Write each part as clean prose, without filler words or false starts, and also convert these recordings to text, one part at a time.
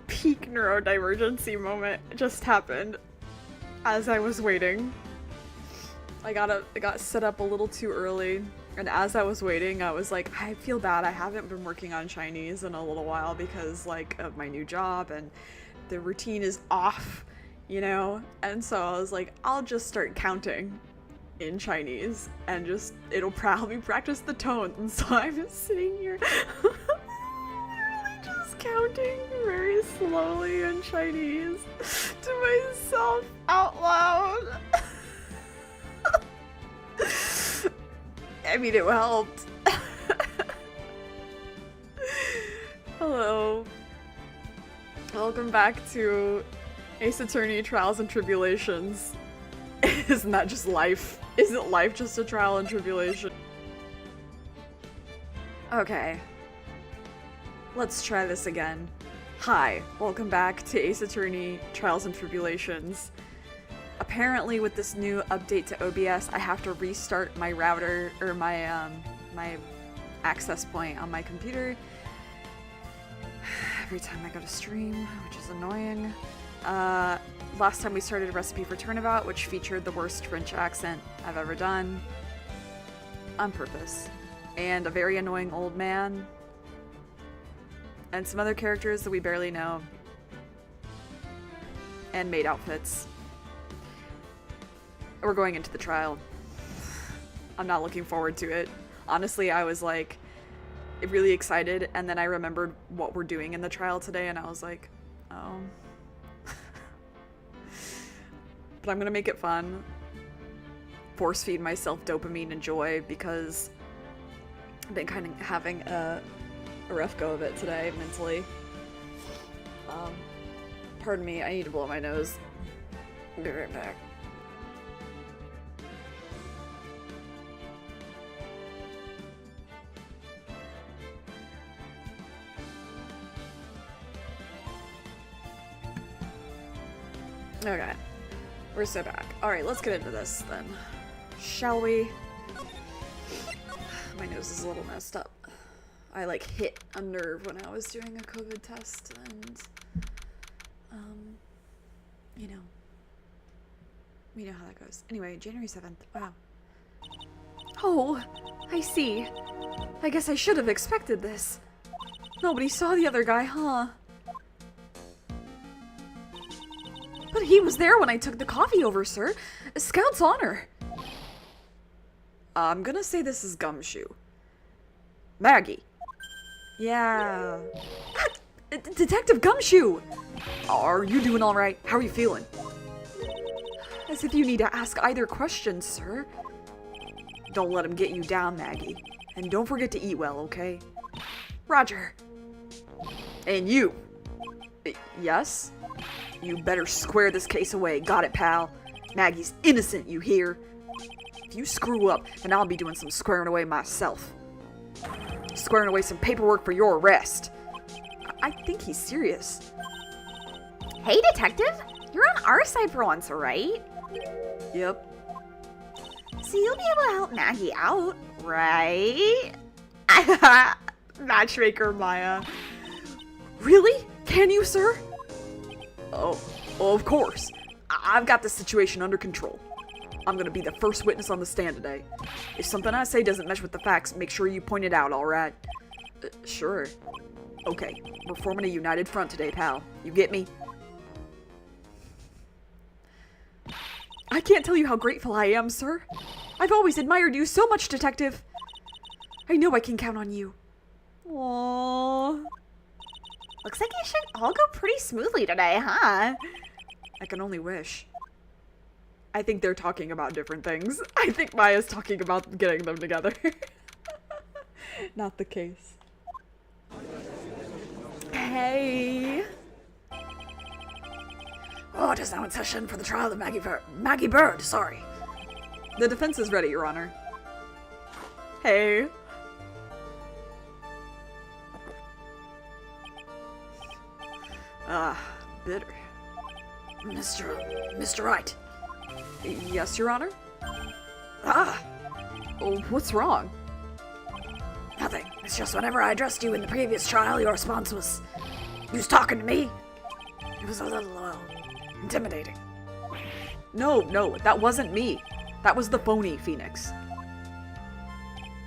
Peak neurodivergency moment just happened as I was waiting. I got set up a little too early, and as I was waiting, I was like, I feel bad. I haven't been working on Chinese in a little while because like of my new job, and the routine is off, you know? And so I was like, I'll just start counting in Chinese and just it'll probably practice the tone. And so I'm sitting here literally just counting very slowly in Chinese to myself out loud. I mean, it helped. Hello. Welcome back to Ace Attorney Trials and Tribulations. Isn't that just life? Isn't life just a trial and tribulation? Okay. Let's try this again. Hi, welcome back to Ace Attorney Trials and Tribulations. Apparently with this new update to OBS, I have to restart my router, or my access point on my computer every time I go to stream, which is annoying. Last time we started a recipe for turnabout, which featured the worst French accent I've ever done. On purpose. And a very annoying old man. And some other characters that we barely know. And maid outfits. We're going into the trial. I'm not looking forward to it. Honestly, I was like really excited, and then I remembered what we're doing in the trial today, and I was like, oh. But I'm gonna make it fun. Force feed myself dopamine and joy because I've been kind of having a rough go of it today mentally. Pardon me, I need to blow my nose. I'll be right back. Okay, we're so back. Alright, let's get into this then. Shall we? My nose is a little messed up. I like hit a nerve when I was doing a COVID test and, you know, we know how that goes. Anyway, January 7th, wow. Oh, I see. I guess I should have expected this. Nobody saw the other guy, huh? But he was there when I took the coffee over, sir. A scout's honor. I'm gonna say this is Gumshoe. Maggie. Yeah. Detective Gumshoe! Are you doing alright? How are you feeling? As if you need to ask either question, sir. Don't let him get you down, Maggie. And don't forget to eat well, okay? Roger. And you. Yes? You better square this case away. Got it, pal. Maggie's innocent, you hear? If you screw up, then I'll be doing some squaring away myself. Squaring away some paperwork for your arrest. I think he's serious. Hey, detective! You're on our side for once, right? Yep. So you'll be able to help Maggie out, right? Matchmaker Maya. Really? Can you, sir? Oh, of course. I've got the situation under control. I'm gonna be the first witness on the stand today. If something I say doesn't mesh with the facts, make sure you point it out, alright? Sure. Okay, we're forming a united front today, pal. You get me? I can't tell you how grateful I am, sir. I've always admired you so much, detective. I know I can count on you. Aww. Looks like it should all go pretty smoothly today, huh? I can only wish. I think they're talking about different things. I think Maya's talking about getting them together. Not the case. Hey. Court is now in session for the trial of Maggie Bird, sorry. The defense is ready, Your Honor. Hey. Bitter. Mr. Wright. Yes, Your Honor? Ah, Oh, what's wrong? nothing. It's just whenever I addressed you in the previous trial, your response was, you was talking to me? It was a little, intimidating. No, that wasn't me. That was the phony Phoenix.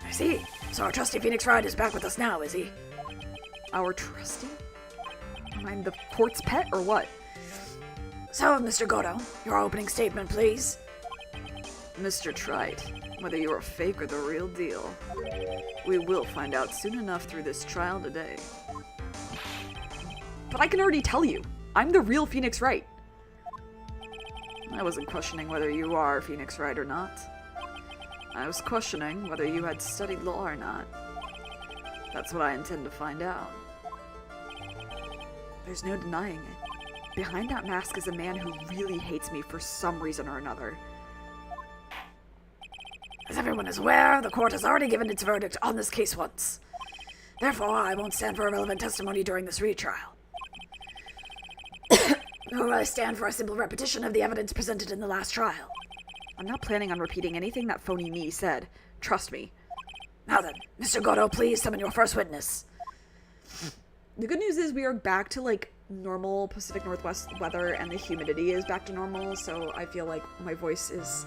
I see. So our trusty Phoenix Wright is back with us now, is he? Our trusty? I'm the court's pet, or what? So, Mr. Goto, your opening statement, please. Mr. Trite, whether you're a fake or the real deal, we will find out soon enough through this trial today. But I can already tell you, I'm the real Phoenix Wright. I wasn't questioning whether you are Phoenix Wright or not. I was questioning whether you had studied law or not. That's what I intend to find out. There's no denying it. Behind that mask is a man who really hates me for some reason or another. As everyone is aware, the court has already given its verdict on this case once. Therefore, I won't stand for irrelevant testimony during this retrial. Nor will I stand for a simple repetition of the evidence presented in the last trial. I'm not planning on repeating anything that phony me said. Trust me. Now then, Mr. Goto, please summon your first witness. The good news is we are back to, like, normal Pacific Northwest weather, and the humidity is back to normal, so I feel like my voice is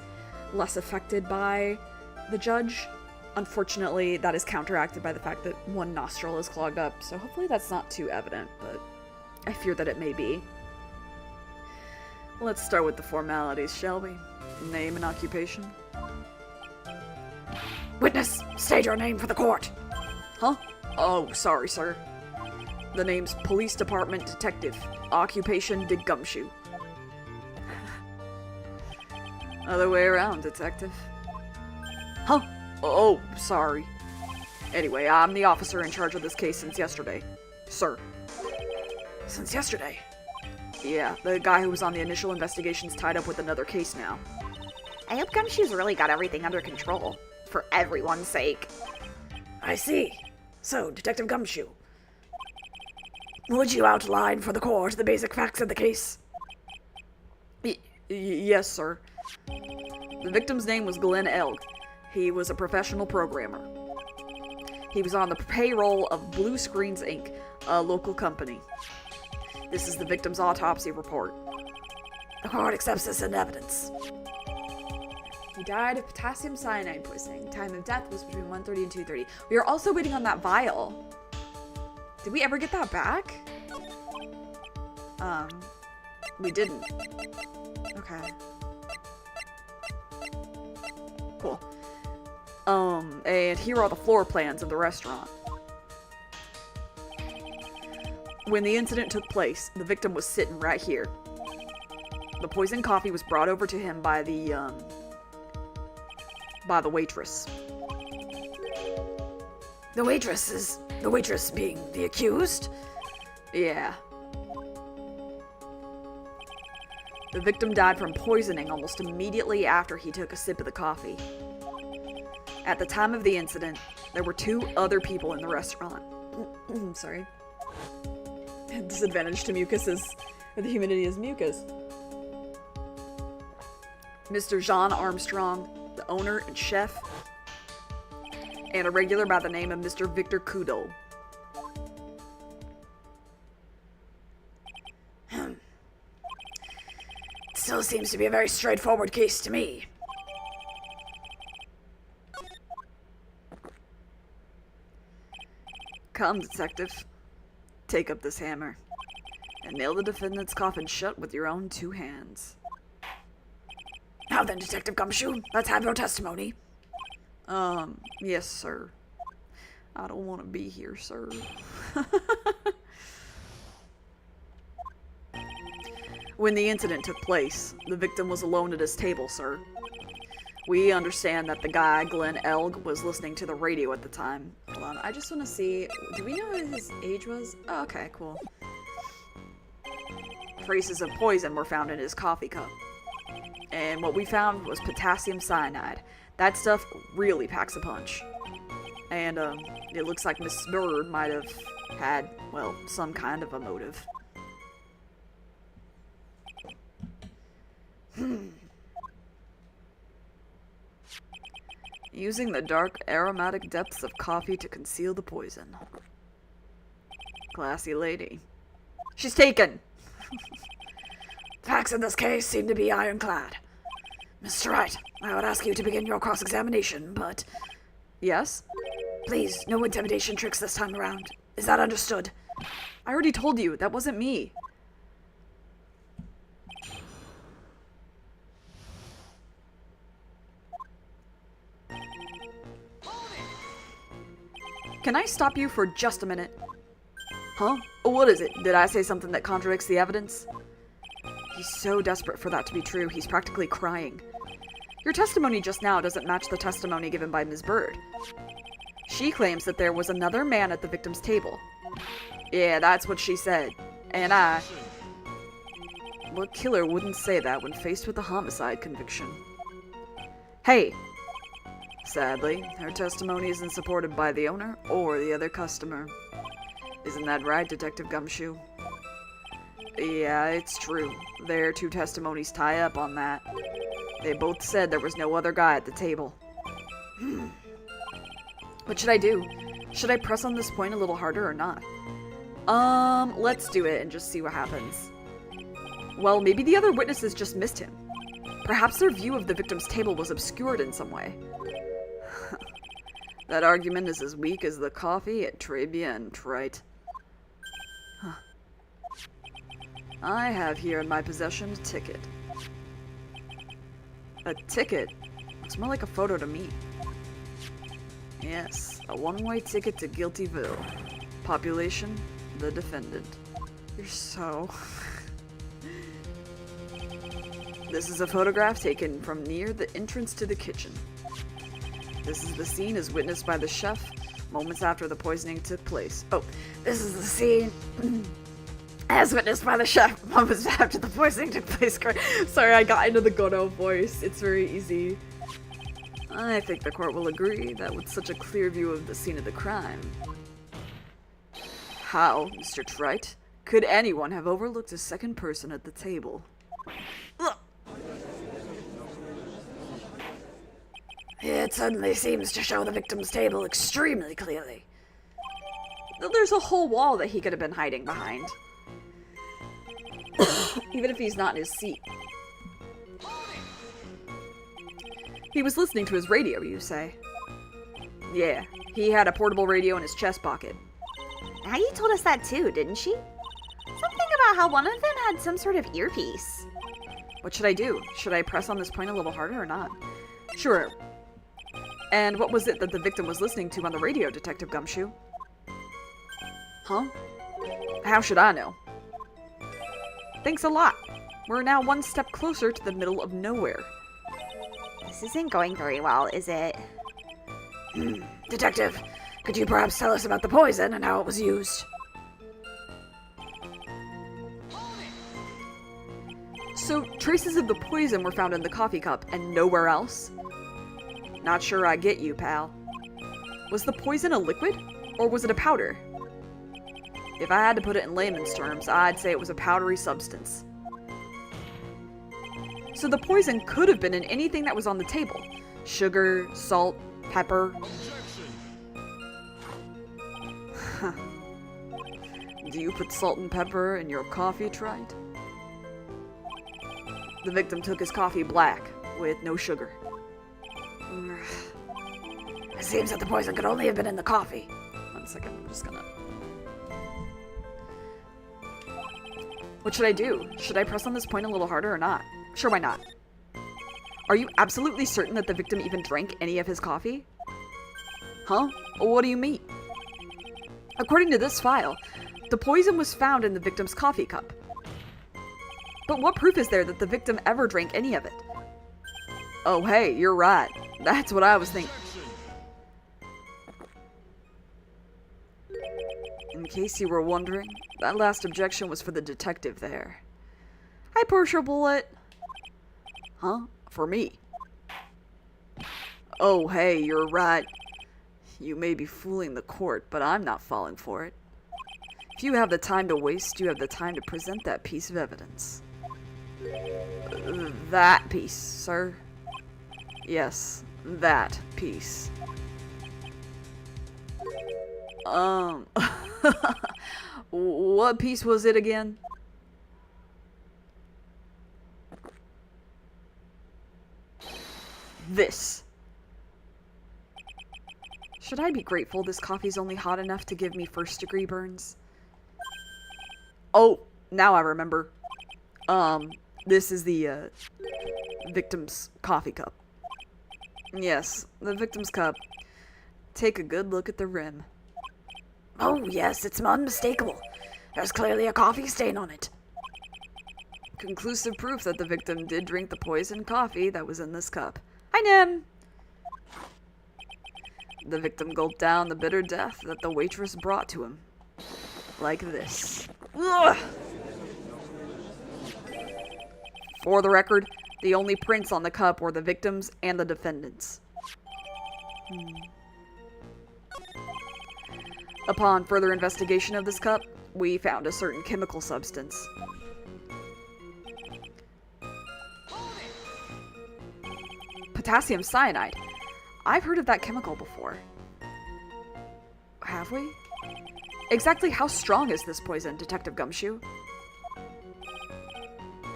less affected by the judge. Unfortunately, that is counteracted by the fact that one nostril is clogged up, so hopefully that's not too evident, but I fear that it may be. Let's start with the formalities, shall we? Name and occupation? Witness, state your name for the court. Huh? Oh, sorry, sir. The name's Police Department Detective. Occupation, dig gumshoe. Other way around, Detective. Huh? Oh, sorry. Anyway, I'm the officer in charge of this case since yesterday. Sir. Since yesterday? Yeah, the guy who was on the initial investigation's tied up with another case now. I hope Gumshoe's really got everything under control. For everyone's sake. I see. So, Detective Gumshoe, would you outline for the court the basic facts of the case? Yes, sir. The victim's name was Glenn Elg. He was a professional programmer. He was on the payroll of Blue Screens, Inc., a local company. This is the victim's autopsy report. The court accepts this in evidence. He died of potassium cyanide poisoning. Time of death was between 1:30 and 2:30. We are also waiting on that vial. Did we ever get that back? We didn't. Okay. Cool. And here are the floor plans of the restaurant. When the incident took place, the victim was sitting right here. The poisoned coffee was brought over to him by the waitress. The waitress being the accused? Yeah. The victim died from poisoning almost immediately after he took a sip of the coffee. At the time of the incident, there were 2 other people in the restaurant. Sorry. Disadvantage to mucus is, the humidity is mucus. Mr. John Armstrong, the owner and chef, and a regular by the name of Mr. Victor Kudo. Still seems to be a very straightforward case to me. Come, detective. Take up this hammer and nail the defendant's coffin shut with your own 2 hands. Now then, Detective Gumshoe, let's have your testimony. Yes, sir. I don't want to be here, sir. When the incident took place, the victim was alone at his table, sir. We understand that the guy, Glenn Elg, was listening to the radio at the time. Hold on, I just want to see... Do we know what his age was? Oh, okay, cool. Traces of poison were found in his coffee cup. And what we found was potassium cyanide. That stuff really packs a punch. And, it looks like Miss Bird might have had, well, some kind of a motive. Using the dark, aromatic depths of coffee to conceal the poison. Classy lady. She's taken! Facts in this case seem to be ironclad. Mr. Wright, I would ask you to begin your cross-examination, but... Yes? Please, no intimidation tricks this time around. Is that understood? I already told you, that wasn't me. Can I stop you for just a minute? Huh? What is it? Did I say something that contradicts the evidence? He's so desperate for that to be true, he's practically crying. Your testimony just now doesn't match the testimony given by Ms. Bird. She claims that there was another man at the victim's table. Yeah, that's what she said. And what killer wouldn't say that when faced with a homicide conviction? Hey! Sadly, her testimony isn't supported by the owner or the other customer. Isn't that right, Detective Gumshoe? Yeah, it's true. Their two testimonies tie up on that. They both said there was no other guy at the table. What should I do? Should I press on this point a little harder or not? Let's do it and just see what happens. Well, maybe the other witnesses just missed him. Perhaps their view of the victim's table was obscured in some way. That argument is as weak as the coffee at Tribulations, right? Huh. I have here in my possession a ticket. A ticket? Looks more like a photo to me. Yes, a one-way ticket to Guiltyville. Population, the defendant. You're so... This is a photograph taken from near the entrance to the kitchen. This is the scene as witnessed by the chef moments after the poisoning took place. Oh, this is the scene as witnessed by the chef moments after the poisoning took place. Sorry, I got into the Gono voice. It's very easy. I think the court will agree that with such a clear view of the scene of the crime. How, Mr. Trite, could anyone have overlooked a second person at the table? Ugh. It certainly seems to show the victim's table extremely clearly. There's a whole wall that he could have been hiding behind. Even if he's not in his seat. He was listening to his radio, you say? Yeah, he had a portable radio in his chest pocket. Maggie told us that too, didn't she? Something about how one of them had some sort of earpiece. What should I do? Should I press on this point a little harder or not? Sure. And what was it that the victim was listening to on the radio, Detective Gumshoe? Huh? How should I know? Thanks a lot. We're now one step closer to the middle of nowhere. This isn't going very well, is it? Detective, could you perhaps tell us about the poison and how it was used? So, traces of the poison were found in the coffee cup and nowhere else? Not sure I get you, pal. Was the poison a liquid, or was it a powder? If I had to put it in layman's terms, I'd say it was a powdery substance. So the poison could have been in anything that was on the table. Sugar, salt, pepper. Do you put salt and pepper in your coffee, Trite? The victim took his coffee black, with no sugar. It seems that the poison could only have been in the coffee. 1 second, I'm just gonna... What should I do? Should I press on this point a little harder or not? Sure, why not? Are you absolutely certain that the victim even drank any of his coffee? Huh? What do you mean? According to this file, the poison was found in the victim's coffee cup. But what proof is there that the victim ever drank any of it? Oh, hey, you're right. That's what I was thinking. In case you were wondering, that last objection was for the detective there. Hi, Portia Bullet. Huh? For me? Oh, hey, you're right. You may be fooling the court, but I'm not falling for it. If you have the time to waste, you have the time to present that piece of evidence. That piece, sir. Yes, that piece. What piece was it again? This. Should I be grateful this coffee's only hot enough to give me first-degree burns? Oh, now I remember. This is the, victim's coffee cup. Yes, the victim's cup. Take a good look at the rim. Oh, yes, it's unmistakable. There's clearly a coffee stain on it. Conclusive proof that the victim did drink the poisoned coffee that was in this cup. Hi, Nim! The victim gulped down the bitter death that the waitress brought to him. Like this. Ugh. For the record, the only prints on the cup were the victim's and the defendant's. Upon further investigation of this cup, we found a certain chemical substance. Potassium cyanide. I've heard of that chemical before. Have we? Exactly how strong is this poison, Detective Gumshoe?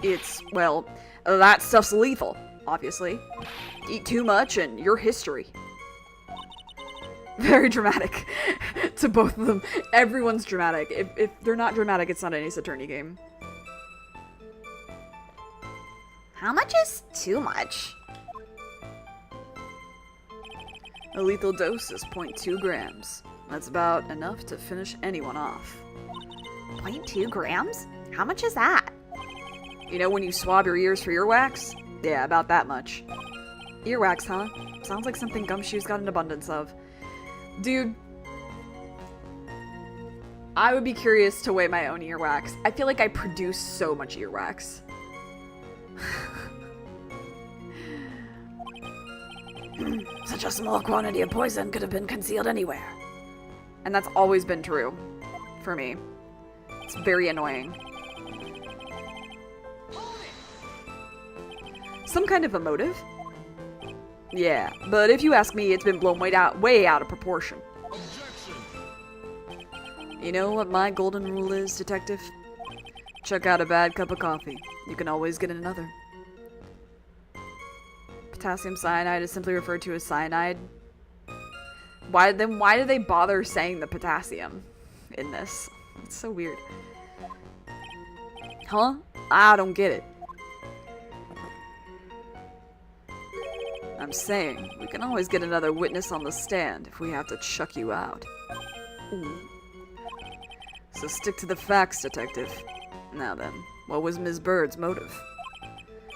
It's, well, that stuff's lethal, obviously. Eat too much and you're history. Very dramatic to both of them. Everyone's dramatic. If they're not dramatic, it's not an Ace Attorney game. How much is too much? A lethal dose is 0.2 grams. That's about enough to finish anyone off. 0.2 grams? How much is that? You know when you swab your ears for earwax? Yeah, about that much. Earwax, huh? Sounds like something Gumshoe's got an abundance of. Dude, I would be curious to weigh my own earwax. I feel like I produce so much earwax. Such a small quantity of poison could have been concealed anywhere. And that's always been true for me. It's very annoying. Some kind of a motive? Yeah, but if you ask me, it's been blown way out of proportion. You know what my golden rule is, Detective? Check out a bad cup of coffee. You can always get another. Potassium cyanide is simply referred to as cyanide. Why do they bother saying the potassium in this? It's so weird. Huh? I don't get it. I'm saying, we can always get another witness on the stand if we have to chuck you out. Ooh. So stick to the facts, Detective. Now then, what was Ms. Bird's motive?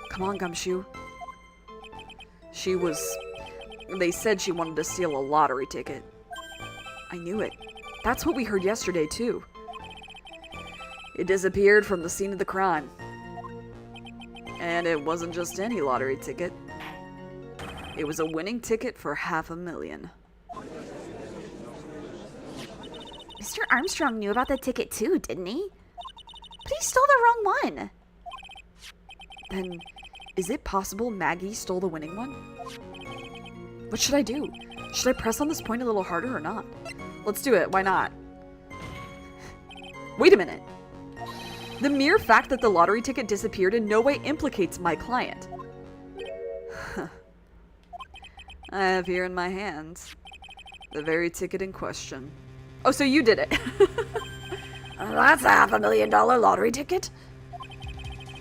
Come on, Gumshoe. They said she wanted to steal a lottery ticket. I knew it. That's what we heard yesterday, too. It disappeared from the scene of the crime. And it wasn't just any lottery ticket. It was a winning ticket for $500,000. Mr. Armstrong knew about the ticket too, didn't he? But he stole the wrong one. Then, is it possible Maggie stole the winning one? What should I do? Should I press on this point a little harder or not? Let's do it. Why not? Wait a minute. The mere fact that the lottery ticket disappeared in no way implicates my client. I have here in my hands the very ticket in question. Oh, so you did it. That's a $500,000 lottery ticket?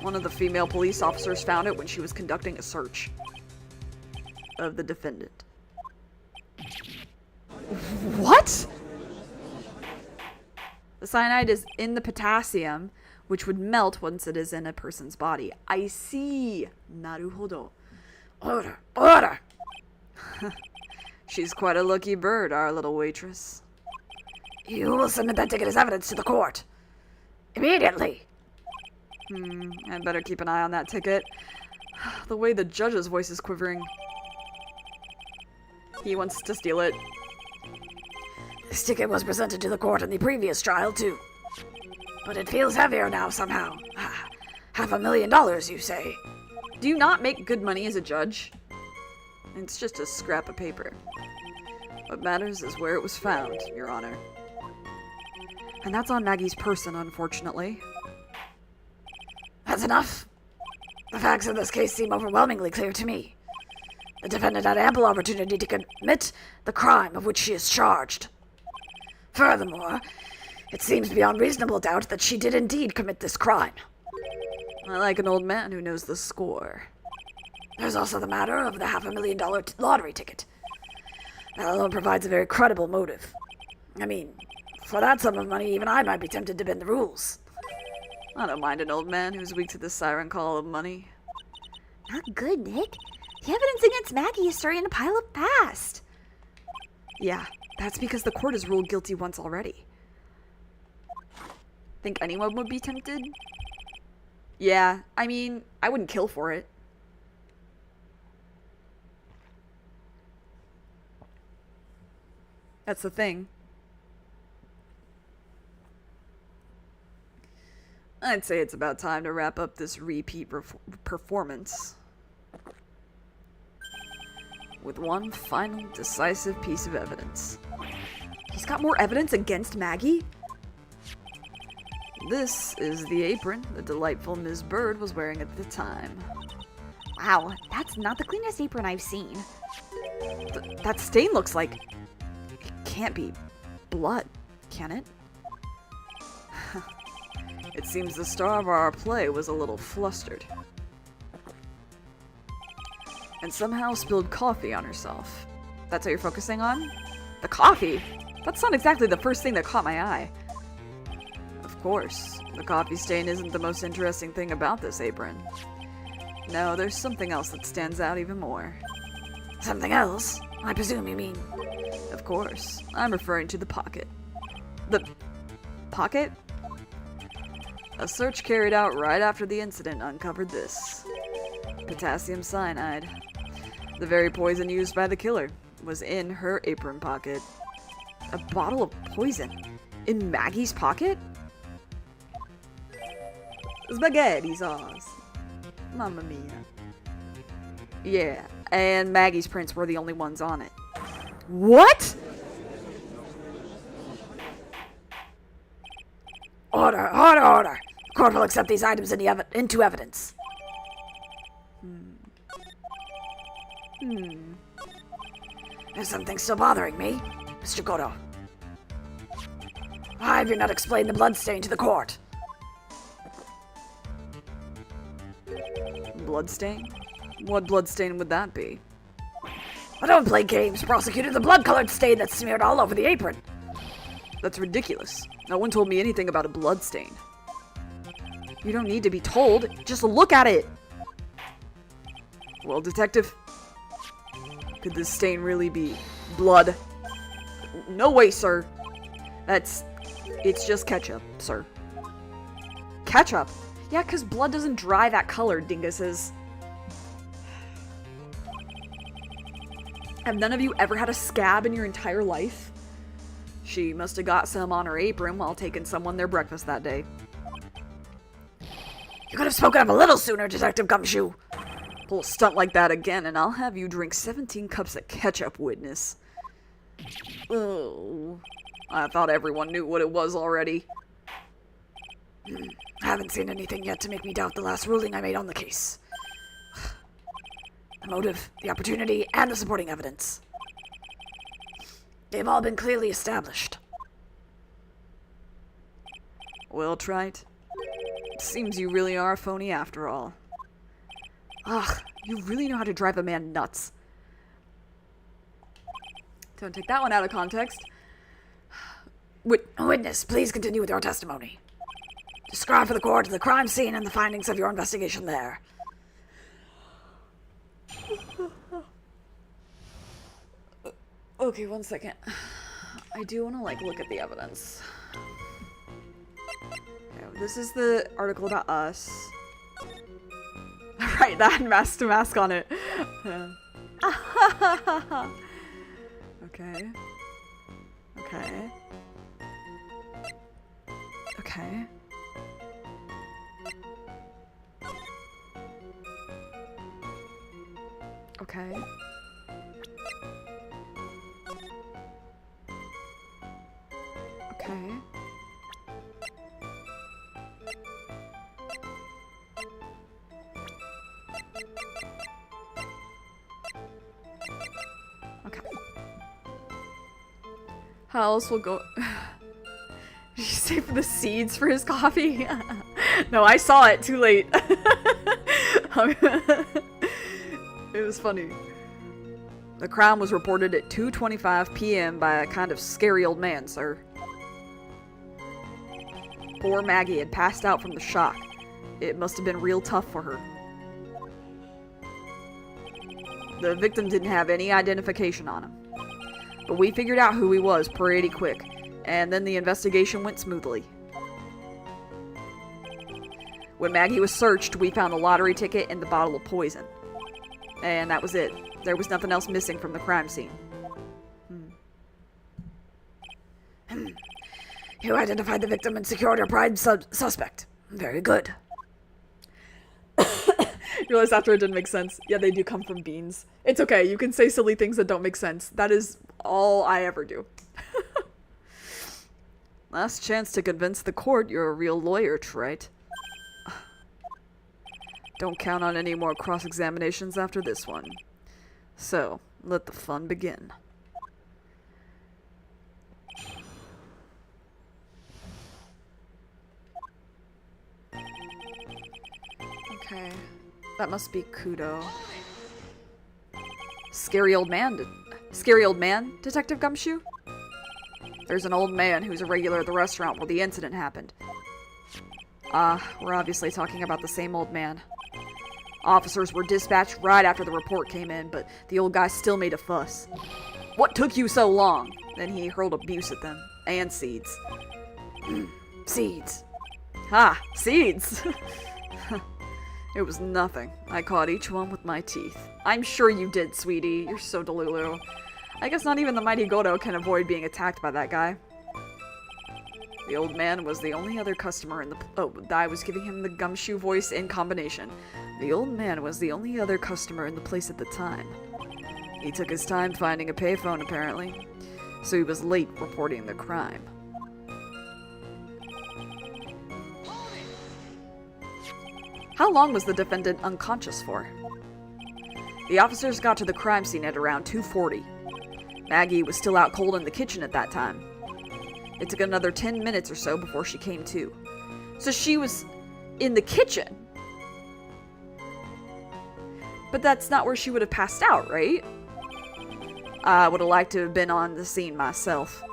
One of the female police officers found it when she was conducting a search of the defendant. What? The cyanide is in the potassium, which would melt once it is in a person's body. I see. Naruhodo. Order! Order! She's quite a lucky bird, our little waitress. You will submit that ticket as evidence to the court. Immediately! I'd better keep an eye on that ticket. The way the judge's voice is quivering. He wants to steal it. This ticket was presented to the court in the previous trial, too. But it feels heavier now somehow. $500,000, you say? Do you not make good money as a judge? It's just a scrap of paper. What matters is where it was found, Your Honor. And that's on Maggie's person, unfortunately. That's enough. The facts of this case seem overwhelmingly clear to me. The defendant had ample opportunity to commit the crime of which she is charged. Furthermore, it seems beyond reasonable doubt that she did indeed commit this crime. I like an old man who knows the score. There's also the matter of the $500,000 lottery ticket. That alone provides a very credible motive. I mean, for that sum of money, even I might be tempted to bend the rules. I don't mind an old man who's weak to the siren call of money. Not good, Nick. The evidence against Maggie is starting to pile up fast. Yeah, that's because the court has ruled guilty once already. Think anyone would be tempted? Yeah, I mean, I wouldn't kill for it. That's the thing. I'd say it's about time to wrap up this repeat performance with one final decisive piece of evidence. He's got more evidence against Maggie? This is the apron the delightful Ms. Bird was wearing at the time. Wow, that's not the cleanest apron I've seen. That stain looks like... It can't be blood, can it? It seems the star of our play was a little flustered. And somehow spilled coffee on herself. That's what you're focusing on? The coffee? That's not exactly the first thing that caught my eye. Of course, the coffee stain isn't the most interesting thing about this apron. No, there's something else that stands out even more. Something else? I presume you mean... Of course, I'm referring to the pocket. The... pocket? A search carried out right after the incident uncovered this. Potassium cyanide. The very poison used by the killer was in her apron pocket. A bottle of poison in Maggie's pocket? Spaghetti sauce. Mamma mia. Yeah, and Maggie's prints were the only ones on it. What? Order, order, order! The court will accept these items into evidence. There's something still bothering me, Mr. Goto. Why have you not explained the bloodstain to the court? Bloodstain? What bloodstain would that be? I don't play games, prosecutor. The blood-colored stain that's smeared all over the apron. That's ridiculous. No one told me anything about a bloodstain. You don't need to be told. Just look at it. Well, detective, could this stain really be blood? No way, sir. It's just ketchup, sir. Ketchup? Yeah, because blood doesn't dry that color, dinguses. Have none of you ever had a scab in your entire life? She must have got some on her apron while taking someone their breakfast that day. You could have spoken up a little sooner, Detective Gumshoe. Pull a stunt like that again, and I'll have you drink 17 cups of ketchup, witness. Oh, I thought everyone knew what it was already. I haven't seen anything yet to make me doubt the last ruling I made on the case. The motive, the opportunity, and the supporting evidence. They've all been clearly established. Well, Trite, seems you really are a phony after all. Ugh, you really know how to drive a man nuts. Don't take that one out of context. Witness, please continue with your testimony. Describe for the court the crime scene and the findings of your investigation there. Okay, one second. I do want to, like, look at the evidence. Okay, this is the article about us. Right, that had mask to mask on it. Okay. Okay. Okay. Okay. Okay. Okay. How else will go? Did you say for the seeds for his coffee? No, I saw it too late. It was funny. The crime was reported at 2:25 p.m. by a kind of scary old man, sir. Poor Maggie had passed out from the shock. It must have been real tough for her. The victim didn't have any identification on him, but we figured out who he was pretty quick, and then the investigation went smoothly. When Maggie was searched, we found a lottery ticket and the bottle of poison. And that was it. There was nothing else missing from the crime scene. You identified the victim and secured her prime suspect. Very good. Realized after it didn't make sense. Yeah, they do come from beans. It's okay. You can say silly things that don't make sense. That is all I ever do. Last chance to convince the court you're a real lawyer, Trite. Don't count on any more cross-examinations after this one. So, let the fun begin. Okay. That must be Kudo. Scary old man, Detective Gumshoe? There's an old man who's a regular at the restaurant where the incident happened. We're obviously talking about the same old man. Officers were dispatched right after the report came in, but the old guy still made a fuss. What took you so long? Then he hurled abuse at them. And seeds. Seeds. Ha! Seeds! It was nothing. I caught each one with my teeth. I'm sure you did, sweetie. You're so delulu. I guess not even the mighty Godo can avoid being attacked by that guy. The old man was the only other customer in the... Oh, I was giving him the Gumshoe voice in combination. The old man was the only other customer in the place at the time. He took his time finding a payphone, apparently. So he was late reporting the crime. How long was the defendant unconscious for? The officers got to the crime scene at around 2:40. Maggie was still out cold in the kitchen at that time. It took another 10 minutes or so before she came to. So she was in the kitchen. But that's not where she would have passed out, right? I would have liked to have been on the scene myself.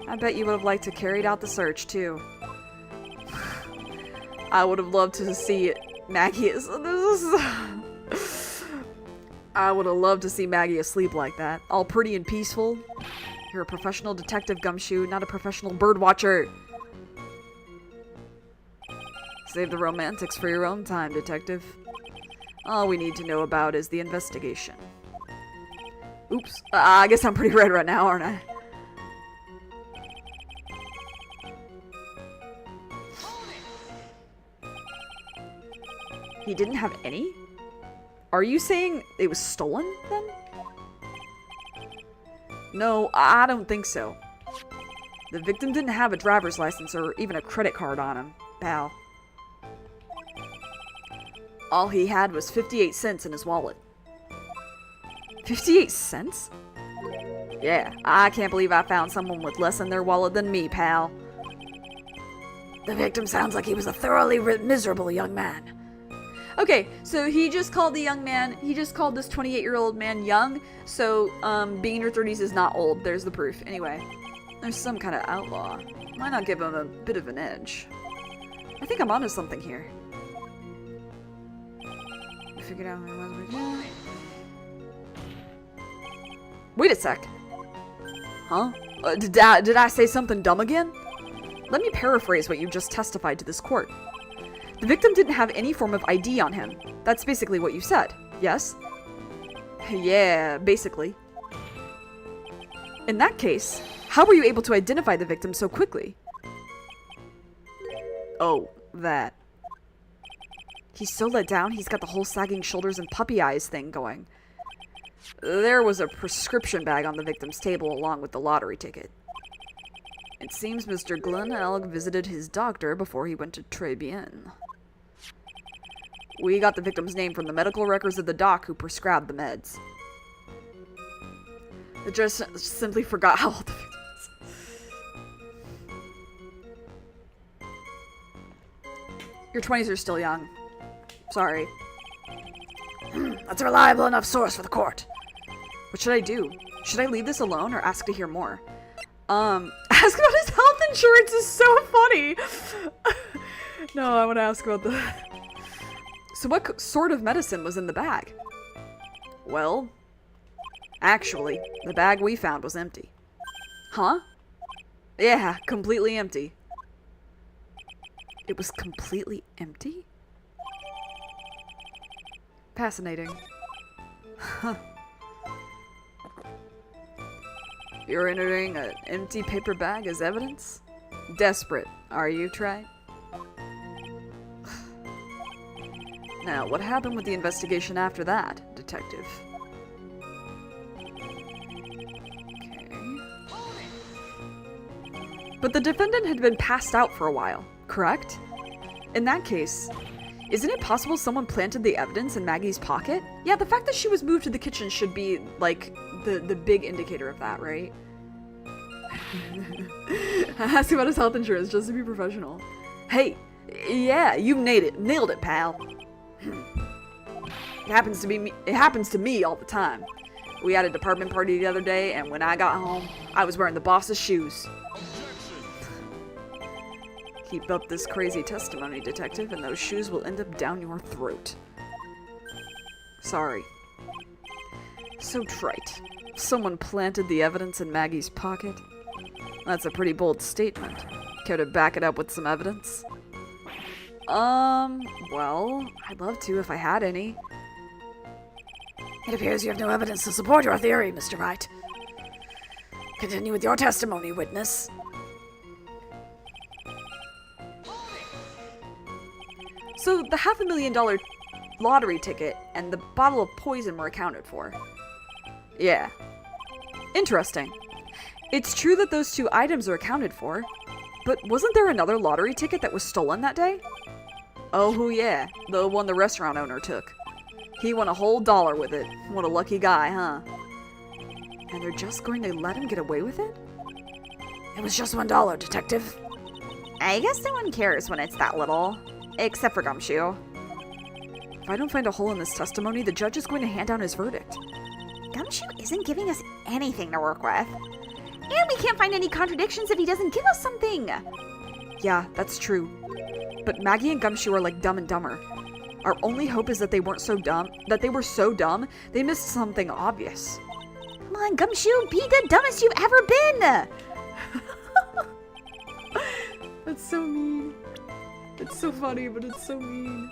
I bet you would have liked to carried out the search, too. I would have loved to see Maggie I would have loved to see Maggie asleep like that. All pretty and peaceful. You're a professional detective, Gumshoe, not a professional bird watcher. Save the romantics for your own time, detective. All we need to know about is the investigation. Oops. I guess I'm pretty red right now, aren't I? He didn't have any? Are you saying it was stolen, then? No, I don't think so. The victim didn't have a driver's license or even a credit card on him, pal. All he had was 58 cents in his wallet. 58 cents? Yeah, I can't believe I found someone with less in their wallet than me, pal. The victim sounds like he was a thoroughly miserable young man. Okay, so he just called this 28-year-old man young, so, being in your 30s is not old. There's the proof. Anyway, there's some kind of outlaw. Why not give him a bit of an edge? I think I'm onto something here. I figured out who it was. Wait a sec. Huh? Did I say something dumb again? Let me paraphrase what you just testified to this court. The victim didn't have any form of ID on him. That's basically what you said, yes? Yeah, basically. In that case, how were you able to identify the victim so quickly? Oh, that. He's so let down, he's got the whole sagging shoulders and puppy eyes thing going. There was a prescription bag on the victim's table along with the lottery ticket. It seems Mr. Glenn Elg visited his doctor before he went to Tribulations. We got the victim's name from the medical records of the doc who prescribed the meds. The judge simply forgot how old the victim is. Your 20s are still young. Sorry. That's a reliable enough source for the court. What should I do? Should I leave this alone or ask to hear more? Ask about his health insurance is so funny. No, I want to ask about the... So what sort of medicine was in the bag? Well, actually, the bag we found was empty. Huh? Yeah, completely empty. It was completely empty? Fascinating. Huh. You're entering an empty paper bag as evidence? Desperate, are you, Trey? Now, what happened with the investigation after that, detective? Okay. But the defendant had been passed out for a while, correct? In that case, isn't it possible someone planted the evidence in Maggie's pocket? Yeah, the fact that she was moved to the kitchen should be, like, the big indicator of that, right? Ask about his health insurance just to be professional. Hey, yeah, you nailed it, pal. It happens to me all the time. We had a department party the other day, and when I got home, I was wearing the boss's shoes. Keep up this crazy testimony, detective, and those shoes will end up down your throat. Sorry. So trite. Someone planted the evidence in Maggie's pocket? That's a pretty bold statement. Care to back it up with some evidence? Well, I'd love to if I had any. It appears you have no evidence to support your theory, Mr. Wright. Continue with your testimony, witness. So the $500,000 lottery ticket and the bottle of poison were accounted for. Yeah. Interesting. It's true that those two items are accounted for, but wasn't there another lottery ticket that was stolen that day? Oh yeah, the one the restaurant owner took. He won a whole $1 with it. What a lucky guy, huh? And they're just going to let him get away with it? It was just $1, detective. I guess no one cares when it's that little. Except for Gumshoe. If I don't find a hole in this testimony, the judge is going to hand down his verdict. Gumshoe isn't giving us anything to work with. And we can't find any contradictions if he doesn't give us something. Yeah, that's true. But Maggie and Gumshoe are like Dumb and Dumber. Our only hope is that they were so dumb, they missed something obvious. Come on, Gumshoe, be the dumbest you've ever been! That's so mean. It's so funny, but it's so mean.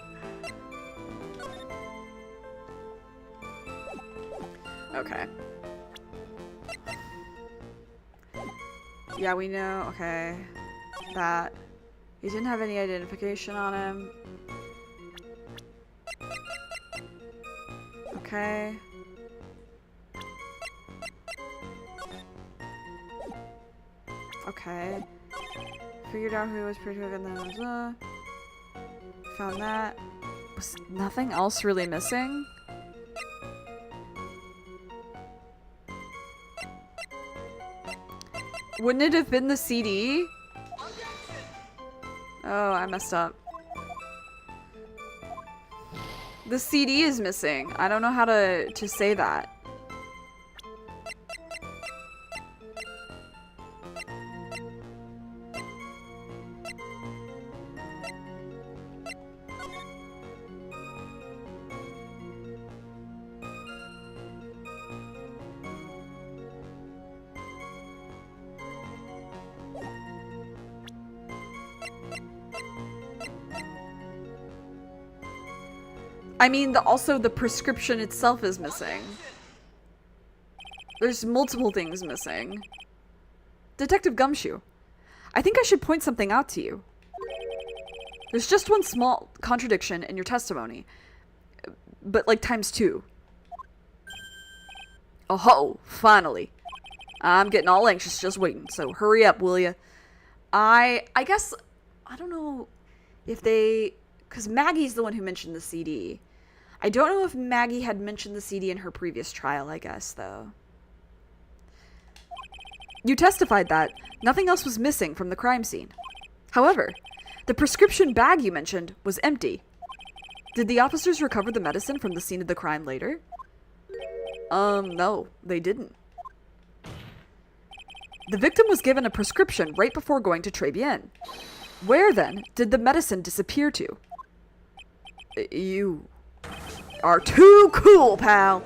Okay. Yeah, we know, okay, that he didn't have any identification on him. Okay. Okay. Figured out who was pretty good and then found that. Was nothing else really missing? Wouldn't it have been the CD? Oh, I messed up. The CD is missing. I don't know how to say that. I mean, also the prescription itself is missing. There's multiple things missing. Detective Gumshoe, I think I should point something out to you. There's just one small contradiction in your testimony, but like ×2. Oh, finally. I'm getting all anxious just waiting, so hurry up, will ya? I guess, I don't know if they, because Maggie's the one who mentioned the CD. I don't know if Maggie had mentioned the CD in her previous trial, I guess, though. You testified that nothing else was missing from the crime scene. However, the prescription bag you mentioned was empty. Did the officers recover the medicine from the scene of the crime later? No, they didn't. The victim was given a prescription right before going to Tribulations. Where, then, did the medicine disappear to? You are too cool, pal.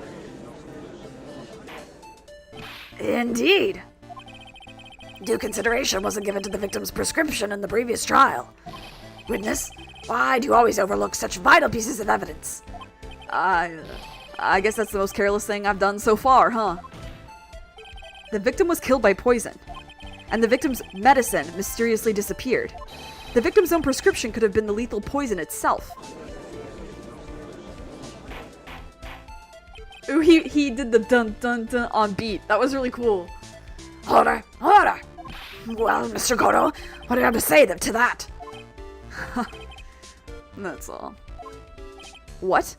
Indeed. Due consideration wasn't given to the victim's prescription in the previous trial. Witness, why do you always overlook such vital pieces of evidence? I guess that's the most careless thing I've done so far, huh? The victim was killed by poison, and the victim's medicine mysteriously disappeared. The victim's own prescription could have been the lethal poison itself. Ooh, he did the dun dun dun on beat. That was really cool. Order! Order! Well, Mr. Goto, what do you have to say to that? That's all. What?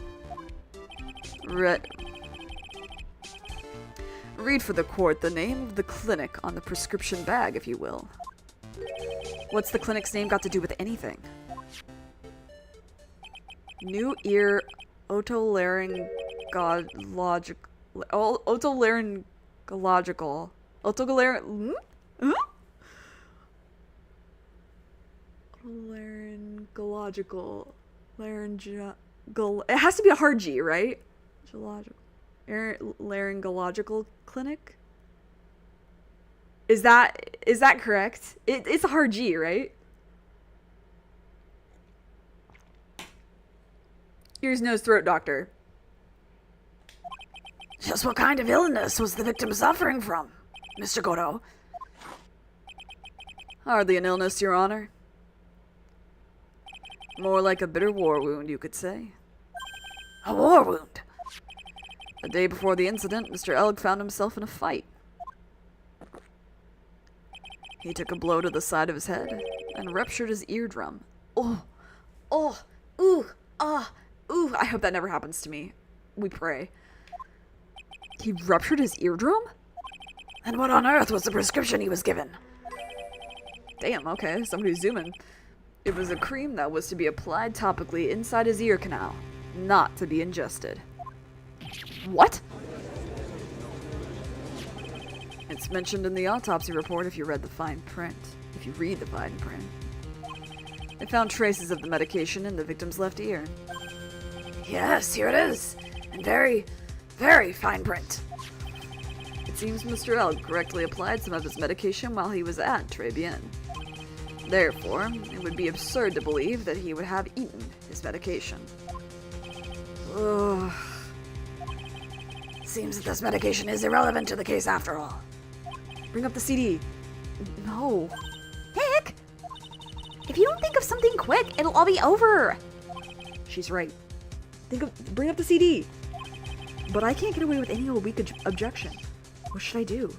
Read for the court the name of the clinic on the prescription bag, if you will. What's the clinic's name got to do with anything? New ear otolaryngological. Otolaryngological. Laryngological. It has to be a hard G, right? Laryngological clinic? Is that correct? It's a hard G, right? Ears, nose, throat doctor. Just what kind of illness was the victim suffering from, Mr. Goto? Hardly an illness, Your Honor. More like a bitter war wound, you could say. A war wound? The day before the incident, Mr. Elg found himself in a fight. He took a blow to the side of his head and ruptured his eardrum. Ooh, I hope that never happens to me. We pray. He ruptured his eardrum? And what on earth was the prescription he was given? Damn, okay, somebody's zooming. It was a cream that was to be applied topically inside his ear canal, not to be ingested. What? It's mentioned in the autopsy report if you read the fine print. If you read the fine print. They found traces of the medication in the victim's left ear. Yes, here it is. And very, very fine print. It seems Mr. Elg correctly applied some of his medication while he was at Tribulations. Therefore, it would be absurd to believe that he would have eaten his medication. Ugh. Seems that this medication is irrelevant to the case after all. Bring up the CD. No. Nick! If you don't think of something quick, it'll all be over. She's right. Bring up the CD. But I can't get away with any old weak objection. What should I do?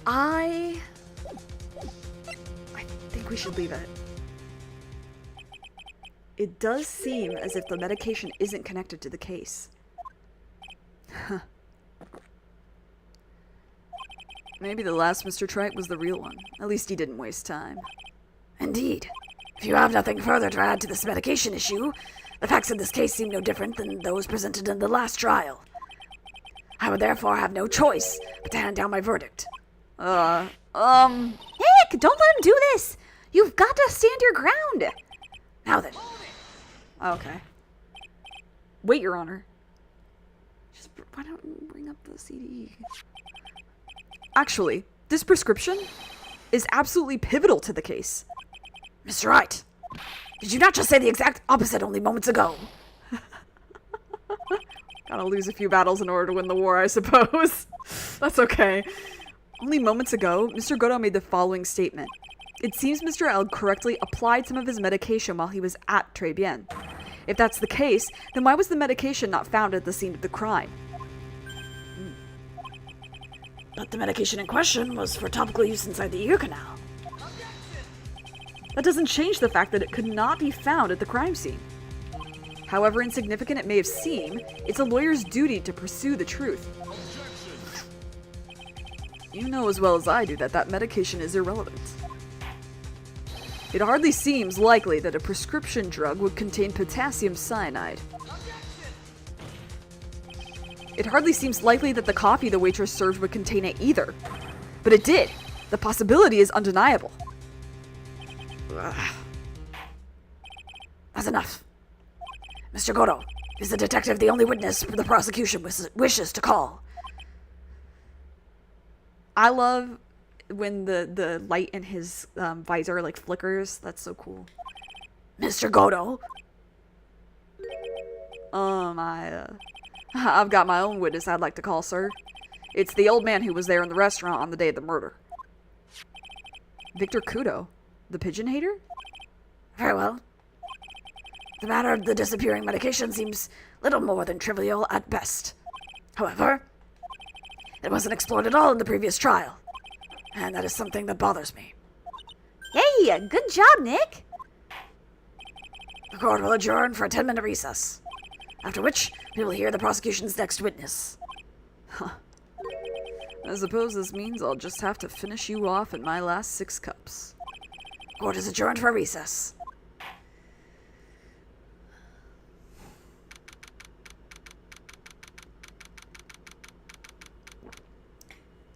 I think we should leave it. It does seem as if the medication isn't connected to the case. Maybe the last Mr. Trite was the real one. At least he didn't waste time. Indeed. If you have nothing further to add to this medication issue, the facts of this case seem no different than those presented in the last trial. I would therefore have no choice but to hand down my verdict. Nick, don't let him do this! You've got to stand your ground! Now then. Okay. Wait, Your Honor. Why don't you bring up the CD? Actually, this prescription is absolutely pivotal to the case. Mr. Wright, Did you not just say the exact opposite only moments ago? Gotta lose a few battles in order to win the war, I suppose. That's okay. Only moments ago, Mr. Goto made the following statement. It seems Mr. L correctly applied some of his medication while he was at Tribien. If that's the case, then why was the medication not found at the scene of the crime? But the medication in question was for topical use inside the ear canal. That doesn't change the fact that it could not be found at the crime scene. However insignificant it may have seemed, it's a lawyer's duty to pursue the truth. You know as well as I do that that medication is irrelevant. It hardly seems likely that a prescription drug would contain potassium cyanide. It hardly seems likely that the coffee the waitress served would contain it either. But it did. The possibility is undeniable. Ugh. That's enough. Mr. Goto, is the detective the only witness the prosecution wishes to call? I love when the light in his visor like flickers. That's so cool. Mr. Goto? I've got my own witness I'd like to call, sir. It's the old man who was there in the restaurant on the day of the murder. Victor Kudo, the pigeon hater? Very well. The matter of the disappearing medication seems little more than trivial at best. However, it wasn't explored at all in the previous trial, and that is something that bothers me. Hey, good job, Nick. The court will adjourn for a 10-minute recess, after which we will hear the prosecution's next witness. I suppose this means I'll just have to finish you off in my last 6 cups. Court is adjourned for a recess.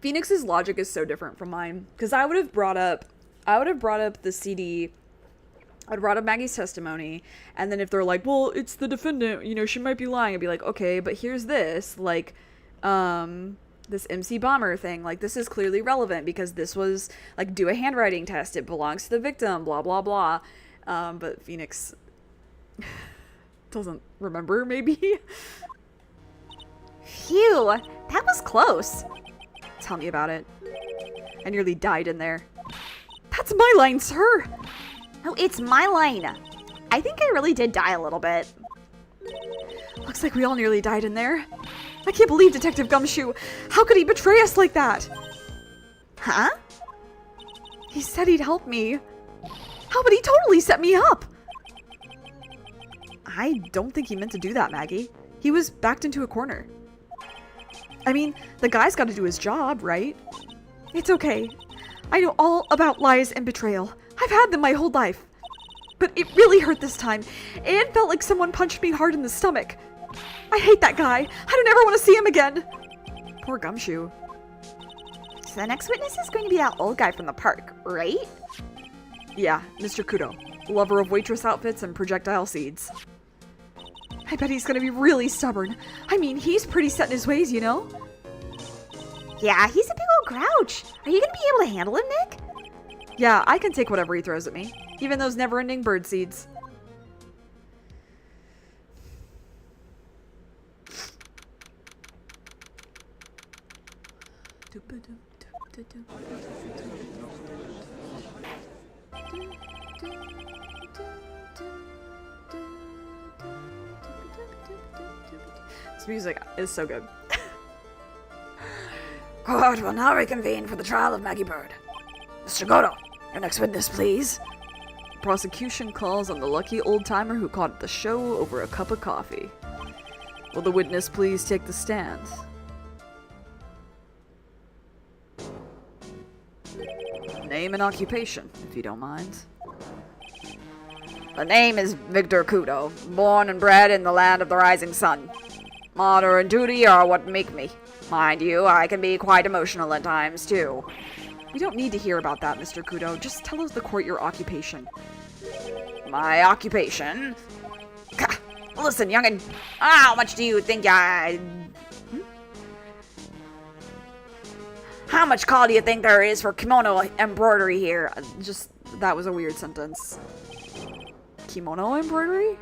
Phoenix's logic is so different from mine, because I would have brought up the CD. I'd brought up Maggie's testimony, and then if they're like, well, it's the defendant, you know, she might be lying, I'd be like, okay, but here's this, like, this MC Bomber thing, like, this is clearly relevant, because this was, like, do a handwriting test, it belongs to the victim, blah, blah, blah, but Phoenix doesn't remember, maybe? Phew, that was close. Tell me about it. I nearly died in there. That's my line, sir! No, it's my line. I think I really did die a little bit. Looks like we all nearly died in there. I can't believe Detective Gumshoe. How could he betray us like that? Huh? He said he'd help me. How but he totally set me up! I don't think he meant to do that, Maggie. He was backed into a corner. I mean, the guy's got to do his job, right? It's okay. I know all about lies and betrayal. I've had them my whole life. But it really hurt this time. It felt like someone punched me hard in the stomach. I hate that guy. I don't ever want to see him again. Poor Gumshoe. So the next witness is going to be that old guy from the park, right? Yeah, Mr. Kudo. Lover of waitress outfits and projectile seeds. I bet he's gonna be really stubborn. I mean, he's pretty set in his ways, you know? Yeah, he's a big old grouch. Are you going to be able to handle him, Nick? Yeah, I can take whatever he throws at me. Even those never-ending bird seeds. This music is so good. Court will now reconvene for the trial of Maggie Bird. Mr. Goto, your next witness, please. Prosecution calls on the lucky old-timer who caught the show over a cup of coffee. Will the witness please take the stand? Name and occupation, if you don't mind. The name is Victor Kudo, born and bred in the land of the rising sun. Honor and duty are what make me. Mind you, I can be quite emotional at times, too. We don't need to hear about that, Mr. Kudo. Just tell us the court your occupation. My occupation? Gah! Listen, young'un, how much do you think How much call do you think there is for kimono embroidery here? That was a weird sentence. kimono embroidery?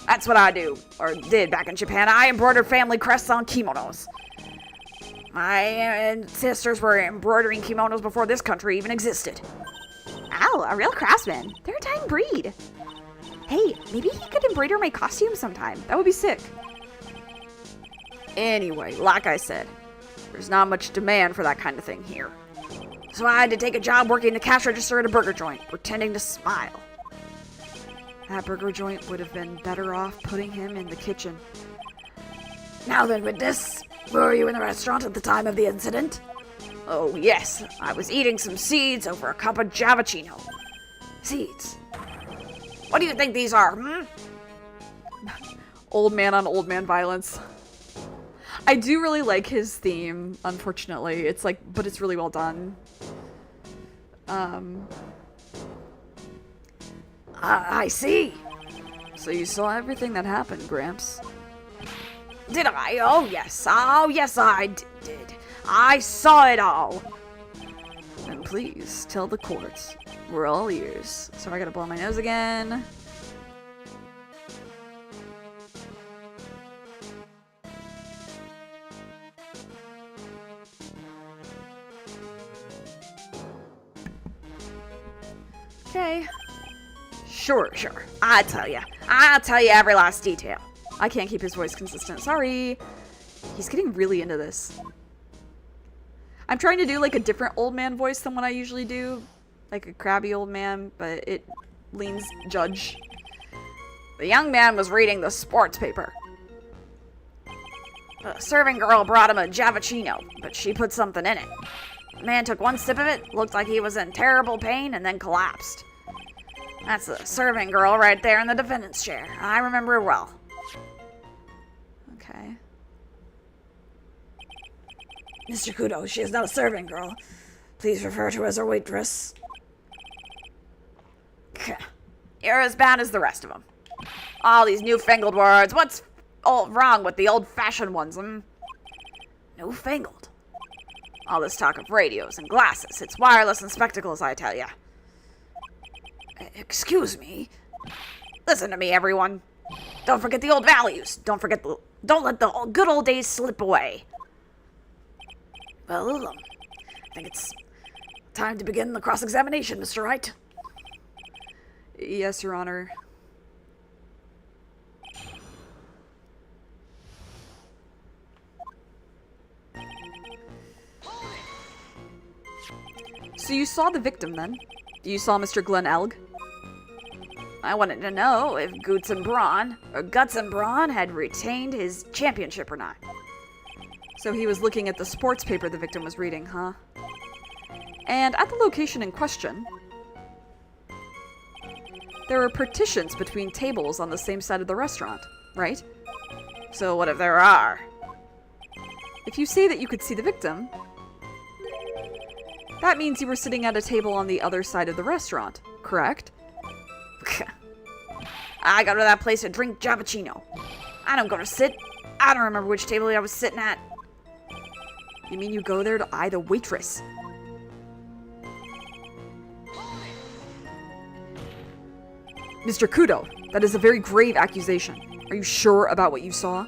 That's what I do, or did back in Japan. I embroidered family crests on kimonos. My ancestors were embroidering kimonos before this country even existed. Ow, a real craftsman. They're a dying breed. Hey, maybe he could embroider my costume sometime. That would be sick. Anyway, like I said, there's not much demand for that kind of thing here. So I had to take a job working the cash register at a burger joint, pretending to smile. That burger joint would have been better off putting him in the kitchen. Now then, witness, were you in the restaurant at the time of the incident? Oh, yes. I was eating some seeds over a cup of Javachino. Seeds. What do you think these are, Old man on old man violence. I do really like his theme, unfortunately. It's like, but it's really well done. I see. So you saw everything that happened, Gramps. Did I? Oh, yes, I did. I saw it all. Then please, tell the courts. We're all ears. Sorry, I gotta blow my nose again. Okay. Sure. I'll tell you every last detail. I can't keep his voice consistent. Sorry. He's getting really into this. I'm trying to do like a different old man voice than what I usually do. Like a crabby old man, but it leans judge. The young man was reading the sports paper. The serving girl brought him a Javachino, but she put something in it. The man took one sip of it, looked like he was in terrible pain, and then collapsed. That's the serving girl right there in the defendant's chair. I remember her well. Okay. Mr. Kudo, she is not a serving girl. Please refer to her as her waitress. You're as bad as the rest of them. All these newfangled words. What's all wrong with the old-fashioned ones, Newfangled? All this talk of radios and glasses. It's wireless and spectacles, I tell ya. Excuse me. Listen to me, everyone. Don't forget the old values. Don't let the good old days slip away. Well, I think it's time to begin the cross-examination, Mr. Wright. Yes, Your Honor. So you saw the victim, then? You saw Mr. Glenn Elg? I wanted to know if Guts and Braun had retained his championship or not. So he was looking at the sports paper the victim was reading, huh? And at the location in question, there were partitions between tables on the same side of the restaurant, right? So what if there are? If you say that you could see the victim, that means you were sitting at a table on the other side of the restaurant, correct? I go to that place to drink Javachino. I don't go to sit. I don't remember which table I was sitting at. You mean you go there to eye the waitress? Mr. Kudo, that is a very grave accusation. Are you sure about what you saw?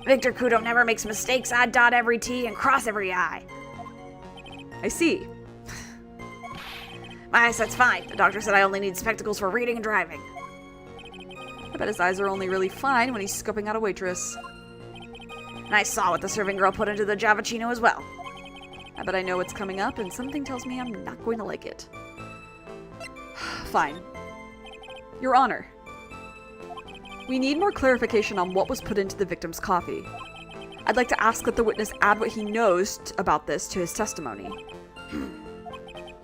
Victor Kudo never makes mistakes. I dot every T and cross every I. I see. My eyesight's fine. The doctor said I only need spectacles for reading and driving. I bet his eyes are only really fine when he's scoping out a waitress. And I saw what the serving girl put into the Javachino as well. I bet I know what's coming up, and something tells me I'm not going to like it. Fine. Your Honor, we need more clarification on what was put into the victim's coffee. I'd like to ask that the witness add what he knows about this to his testimony.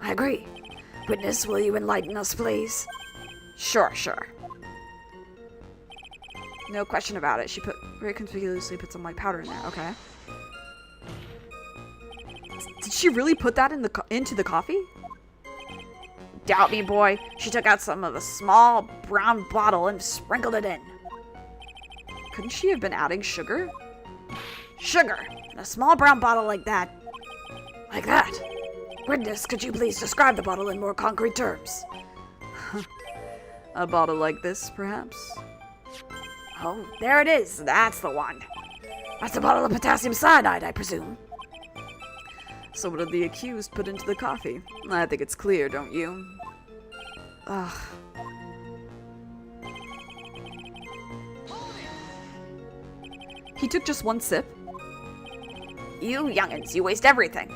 I agree. Witness, will you enlighten us, please? Sure. No question about it. She very conspicuously put some white powder in there. Okay. Did she really put that into the coffee? Doubt me, boy. She took out some of a small brown bottle and sprinkled it in. Couldn't she have been adding sugar? Sugar in a small brown bottle like that. Like that. Witness, could you please describe the bottle in more concrete terms? A bottle like this, perhaps? Oh, there it is. That's the one. That's a bottle of potassium cyanide, I presume. So what did the accused put into the coffee? I think it's clear, don't you? Ugh. He took just one sip. You youngins, you waste everything.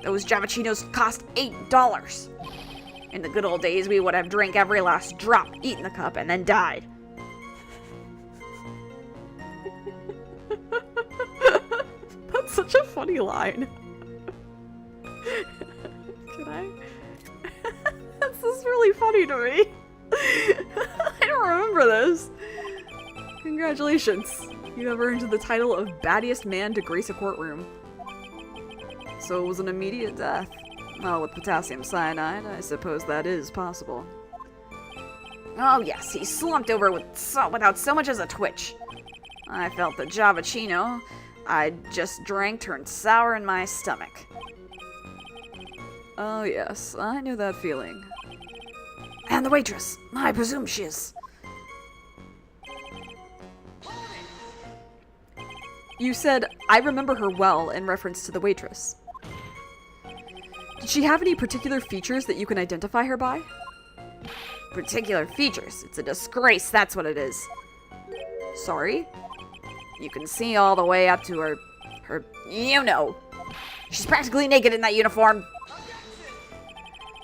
Those Javachinos cost $8. In the good old days, we would have drank every last drop, eaten the cup, and then died. That's such a funny line. Can I? This is really funny to me. I don't remember this. Congratulations. You have earned the title of battiest man to grace a courtroom. So it was an immediate death. Well, with potassium cyanide, I suppose that is possible. Oh yes, he slumped over without so much as a twitch. I felt the Javachino I just drank turned sour in my stomach. Oh yes, I knew that feeling. And the waitress, I presume she is. You said, I remember her well in reference to the waitress. Did she have any particular features that you can identify her by? Particular features? It's a disgrace, that's what it is. Sorry? You can see all the way up to her, you know. She's practically naked in that uniform.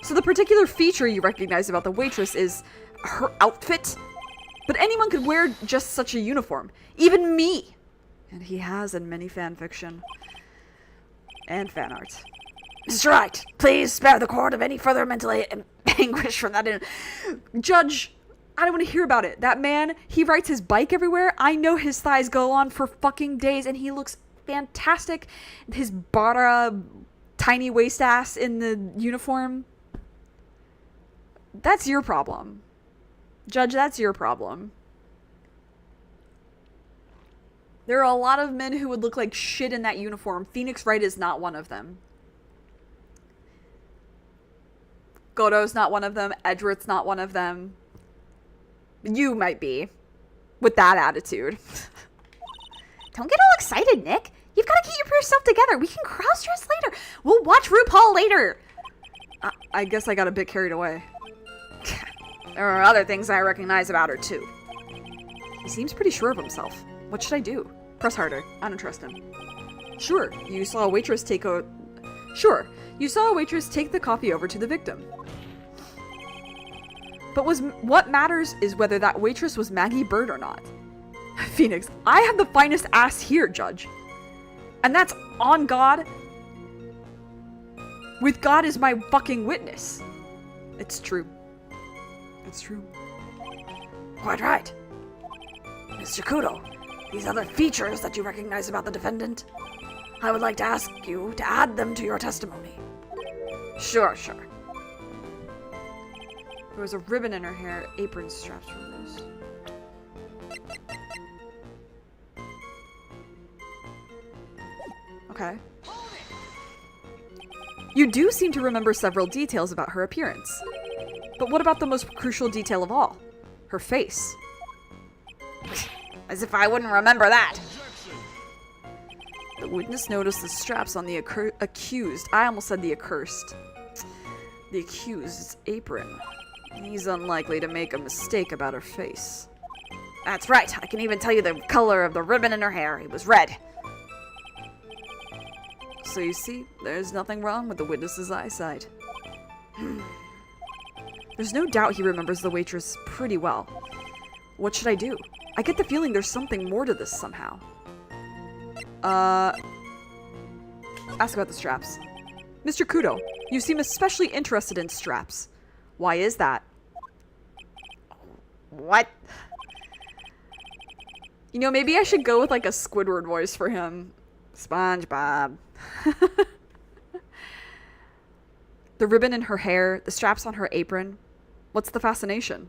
So the particular feature you recognize about the waitress is her outfit? But anyone could wear just such a uniform. Even me! And he has in many fanfiction. And fan art. Mr. Wright, please spare the court of any further mental anguish from that Judge, I don't want to hear about it. That man, he rides his bike everywhere. I know his thighs go on for fucking days, and he looks fantastic. His bara, tiny waist ass in the uniform. That's your problem. Judge, that's your problem. There are a lot of men who would look like shit in that uniform. Phoenix Wright is not one of them. Godo's not one of them. Edgeworth's not one of them. You might be. With that attitude. Don't get all excited, Nick. You've got to keep yourself together. We can cross-dress later. We'll watch RuPaul later. I guess I got a bit carried away. There are other things I recognize about her, too. He seems pretty sure of himself. What should I do? Press harder. I don't trust him. Sure, you saw a waitress take the coffee over to the victim. But what matters is whether that waitress was Maggie Bird or not. Phoenix, I have the finest ass here, Judge. And that's on God. With God as my fucking witness. It's true. It's true. Quite right. Mr. Kudo, these other features that you recognize about the defendant, I would like to ask you to add them to your testimony. Sure. There was a ribbon in her hair, apron straps were loose. Okay. You do seem to remember several details about her appearance. But what about the most crucial detail of all? Her face. As if I wouldn't remember that. The witness noticed the straps on the accused. I almost said the accursed. The accused's apron. He's unlikely to make a mistake about her face. That's right. I can even tell you the color of the ribbon in her hair. It was red. So you see, there's nothing wrong with the witness's eyesight. There's no doubt he remembers the waitress pretty well. What should I do? I get the feeling there's something more to this somehow. Ask about the straps. Mr. Kudo, you seem especially interested in straps. Why is that? What? You know, maybe I should go with like a Squidward voice for him. SpongeBob. The ribbon in her hair, the straps on her apron. What's the fascination?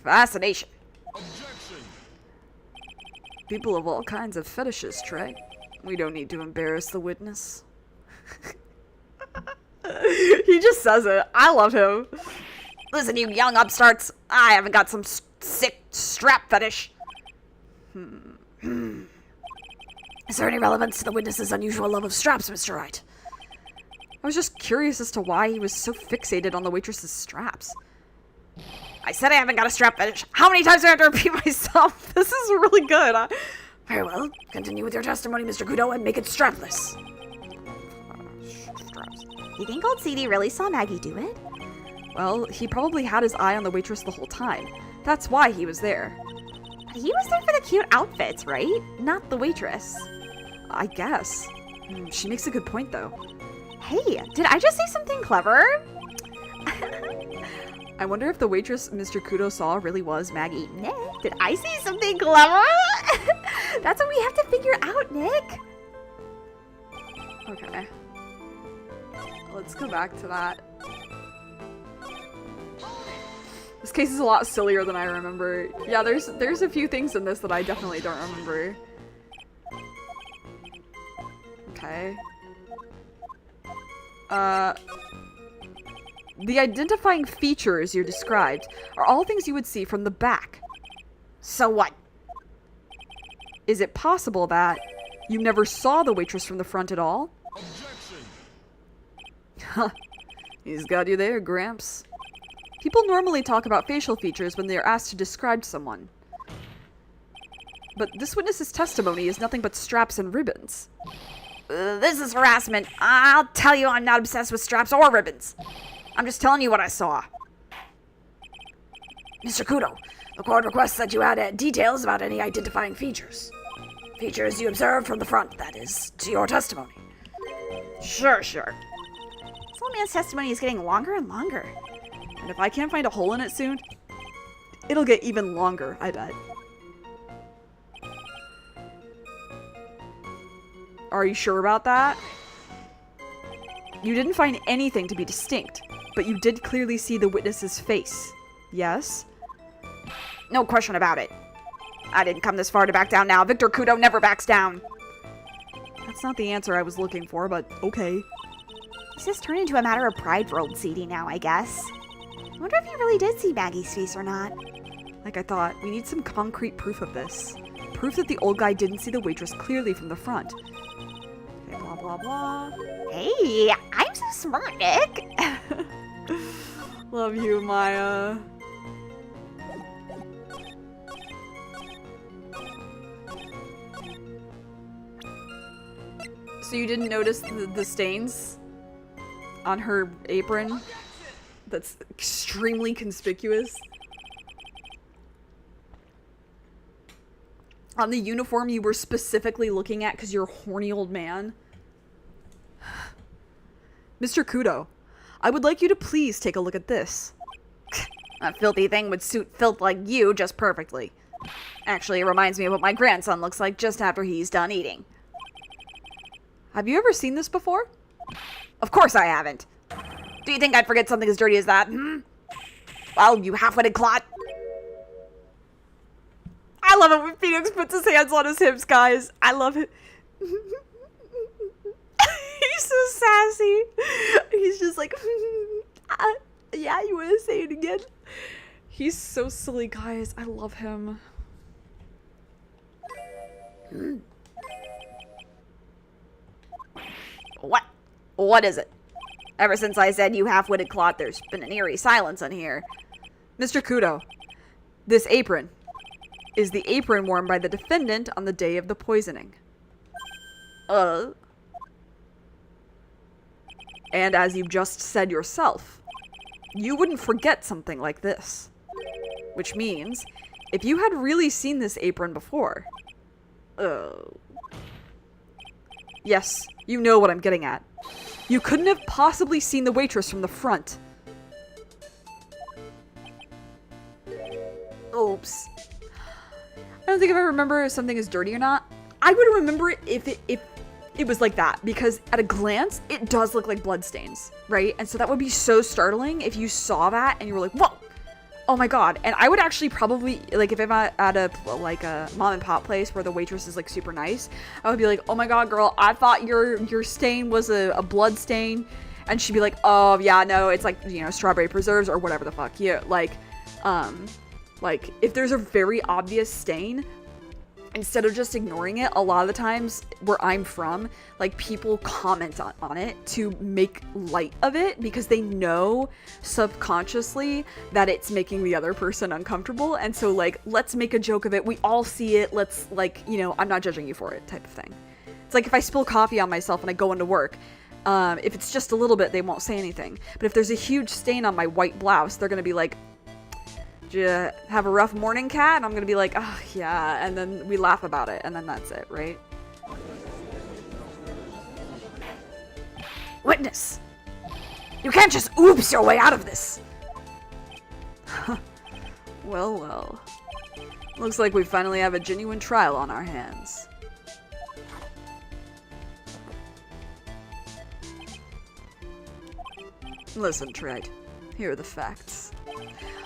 Fascination. Objection. People have all kinds of fetishes, Trey. We don't need to embarrass the witness. He just says it. I love him. Listen, you young upstarts, I haven't got some sick strap fetish. Is there any relevance to the witness's unusual love of straps, Mr. Wright? I was just curious as to why he was so fixated on the waitress's straps. I said I haven't got a strap fetish. How many times do I have to repeat myself? This is really good. Very well. Continue with your testimony, Mr. Kudo, and make it strapless. Straps. You think old CD really saw Maggie do it? Well, he probably had his eye on the waitress the whole time. That's why he was there. But he was there for the cute outfits, right? Not the waitress. I guess. She makes a good point, though. Hey, did I just say something clever? I wonder if the waitress Mr. Kudo saw really was Maggie. Nick, did I say something clever? That's what we have to figure out, Nick. Okay. Let's go back to that. This case is a lot sillier than I remember. Yeah, there's a few things in this that I definitely don't remember. Okay. The identifying features you described are all things you would see from the back. So what? Is it possible that you never saw the waitress from the front at all? Huh. He's got you there, Gramps. People normally talk about facial features when they are asked to describe someone. But this witness's testimony is nothing but straps and ribbons. This is harassment. I'll tell you I'm not obsessed with straps or ribbons. I'm just telling you what I saw. Mr. Kudo, the court requests that you add details about any identifying features. Features you observed from the front, that is, to your testimony. Sure. This old man's testimony is getting longer and longer. And if I can't find a hole in it soon, it'll get even longer, I bet. Are you sure about that? You didn't find anything to be distinct, but you did clearly see the witness's face. Yes? No question about it. I didn't come this far to back down now. Victor Kudo never backs down. That's not the answer I was looking for, but okay. This has turned into a matter of pride for old CD now, I guess. I wonder if he really did see Maggie's face or not. Like I thought, we need some concrete proof of this. Proof that the old guy didn't see the waitress clearly from the front. Okay, blah, blah, blah. Hey, I'm so smart, Nick. Love you, Maya. So you didn't notice the stains on her apron? That's extremely conspicuous. On the uniform you were specifically looking at because you're a horny old man. Mr. Kudo, I would like you to please take a look at this. That filthy thing would suit filth like you just perfectly. Actually, it reminds me of what my grandson looks like just after he's done eating. Have you ever seen this before? Of course I haven't. Do you think I'd forget something as dirty as that, Well, you half-witted clot. I love it when Phoenix puts his hands on his hips, guys. I love it. He's so sassy. He's just like, yeah, you want to say it again? He's so silly, guys. I love him. What? What is it? Ever since I said you half-witted clot, there's been an eerie silence in here. Mr. Kudo, this apron is the apron worn by the defendant on the day of the poisoning. And as you just said yourself, you wouldn't forget something like this. Which means, if you had really seen this apron before... Yes, you know what I'm getting at. You couldn't have possibly seen the waitress from the front. Oops. I don't think if I remember if something is dirty or not. I would remember it if it was like that, because at a glance, it does look like bloodstains, right? And so that would be so startling if you saw that and you were like, whoa, oh my god. And I would actually probably, like, if I'm at a mom and pop place where the waitress is like super nice, I would be like, oh my god, girl, I thought your stain was a blood stain, And she'd be like, oh, yeah, no, it's like, you know, strawberry preserves or whatever the fuck. Yeah, like, if there's a very obvious stain, instead of just ignoring it, a lot of the times where I'm from, like, people comment on it to make light of it because they know subconsciously that it's making the other person uncomfortable. And so, like, let's make a joke of it. We all see it. Let's, like, you know, I'm not judging you for it type of thing. It's like if I spill coffee on myself and I go into work, if it's just a little bit, they won't say anything. But if there's a huge stain on my white blouse, they're going to be like, "Did you have a rough morning, cat?" And I'm going to be like, oh, yeah. And then we laugh about it. And then that's it, right? Witness! You can't just oops your way out of this! Well, well. Looks like we finally have a genuine trial on our hands. Listen, Trite. Here are the facts.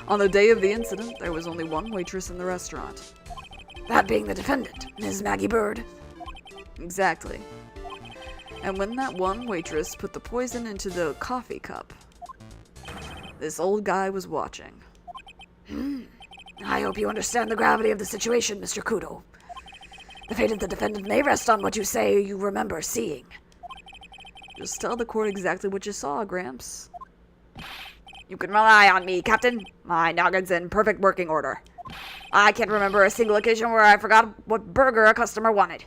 On the day of the incident, there was only one waitress in the restaurant. That being the defendant, Ms. Maggie Bird. Exactly. And when that one waitress put the poison into the coffee cup, this old guy was watching. I hope you understand the gravity of the situation, Mr. Kudo. The fate of the defendant may rest on what you say you remember seeing. Just tell the court exactly what you saw, Gramps. You can rely on me, Captain. My noggin's in perfect working order. I can't remember a single occasion where I forgot what burger a customer wanted.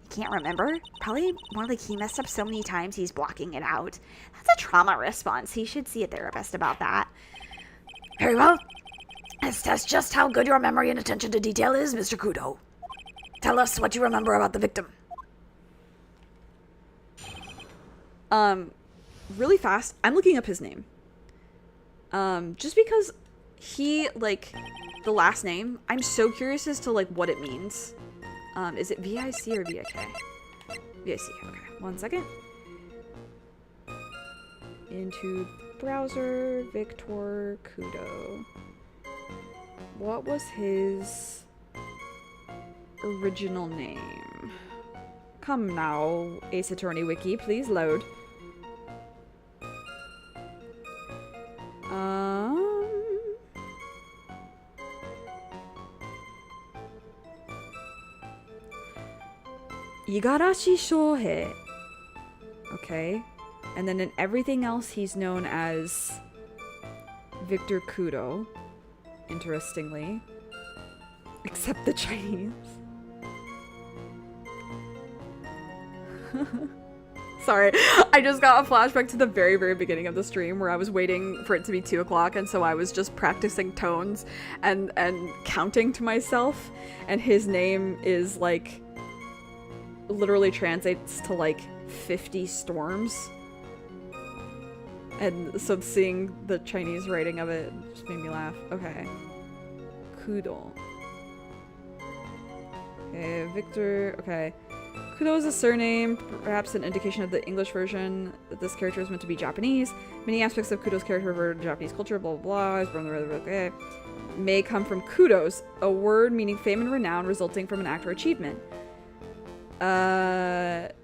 You can't remember? Probably more like he messed up so many times he's blocking it out. That's a trauma response. He should see a therapist about that. Very well. Let's test just how good your memory and attention to detail is, Mr. Kudo. Tell us what you remember about the victim. Really fast, I'm looking up his name. Just because he, like, the last name, I'm so curious as to, like, what it means. Is it V-I-C or V-I-K? V-I-C, okay. 1 second. Into browser, Victor Kudo. What was his original name? Come now, Ace Attorney Wiki, please load. Igarashi Shohei. Okay. And then in everything else, he's known as Victor Kudo. Interestingly. Except the Chinese. Sorry, I just got a flashback to the very, very beginning of the stream where I was waiting for it to be 2 o'clock, and so I was just practicing tones and counting to myself, and his name is like, literally translates to like 50 storms. And so seeing the Chinese writing of it just made me laugh. Okay. Kudo. Okay, Victor, okay. Kudo is a surname, perhaps an indication of the English version that this character is meant to be Japanese. Many aspects of Kudo's character refer to Japanese culture, blah blah blah. Okay. May come from kudos, a word meaning fame and renown resulting from an act or achievement.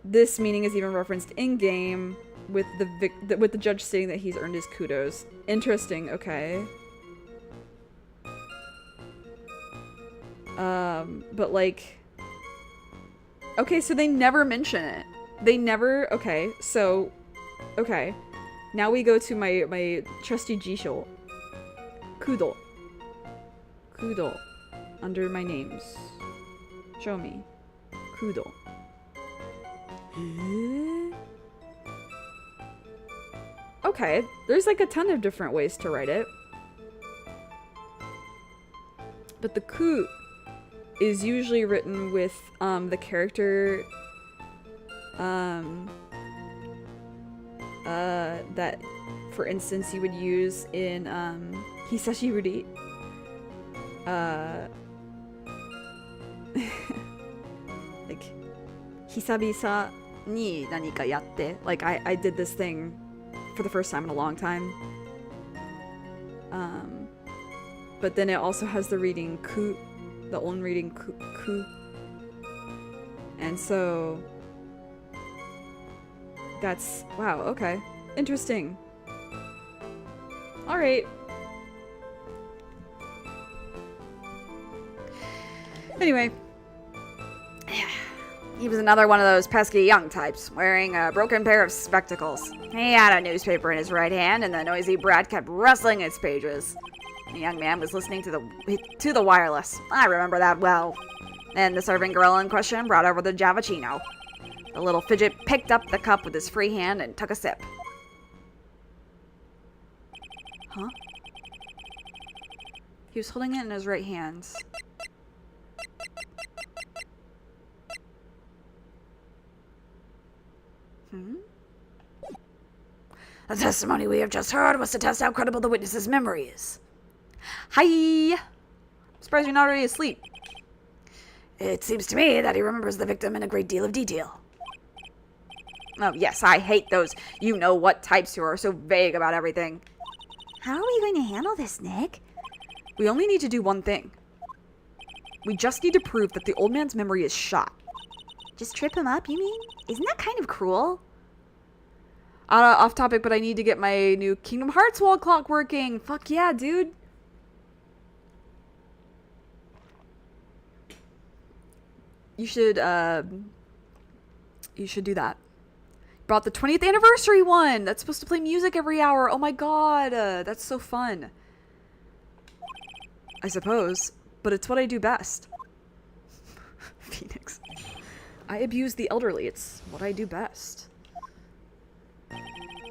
This meaning is even referenced in-game with the judge stating that he's earned his kudos. Interesting, okay. But like... Okay, so they never mention it. They never... Okay, so... Okay. Now we go to my trusty Jisho. Kudo. Kudo. Under my names. Show me. Kudo. Okay, there's like a ton of different ways to write it. But the ku is usually written with the character that, for instance, you would use in Hisashiburi. Like, Hisabisa ni nanika yatte. Like, I did this thing for the first time in a long time. But then it also has the reading ku, the own reading ku. And so that's, wow, okay. Interesting. Alright. Anyway. He was another one of those pesky young types, wearing a broken pair of spectacles. He had a newspaper in his right hand, and the noisy brat kept rustling its pages. The young man was listening to the wireless. I remember that well. And the serving girl in question brought over the Javachino. The little fidget picked up the cup with his free hand and took a sip. Huh? He was holding it in his right hand. The testimony we have just heard was to test how credible the witness's memory is. Hi! I'm surprised you're not already asleep. It seems to me that he remembers the victim in a great deal of detail. Oh, yes, I hate those you-know-what types who are so vague about everything. How are we going to handle this, Nick? We only need to do one thing. We just need to prove that the old man's memory is shot. Just trip him up, you mean? Isn't that kind of cruel? Off topic, but I need to get my new Kingdom Hearts wall clock working. Fuck yeah, dude. You should do that. Brought the 20th anniversary one. That's supposed to play music every hour. Oh my god. That's so fun. I suppose. But it's what I do best. Phoenix. I abuse the elderly. It's what I do best.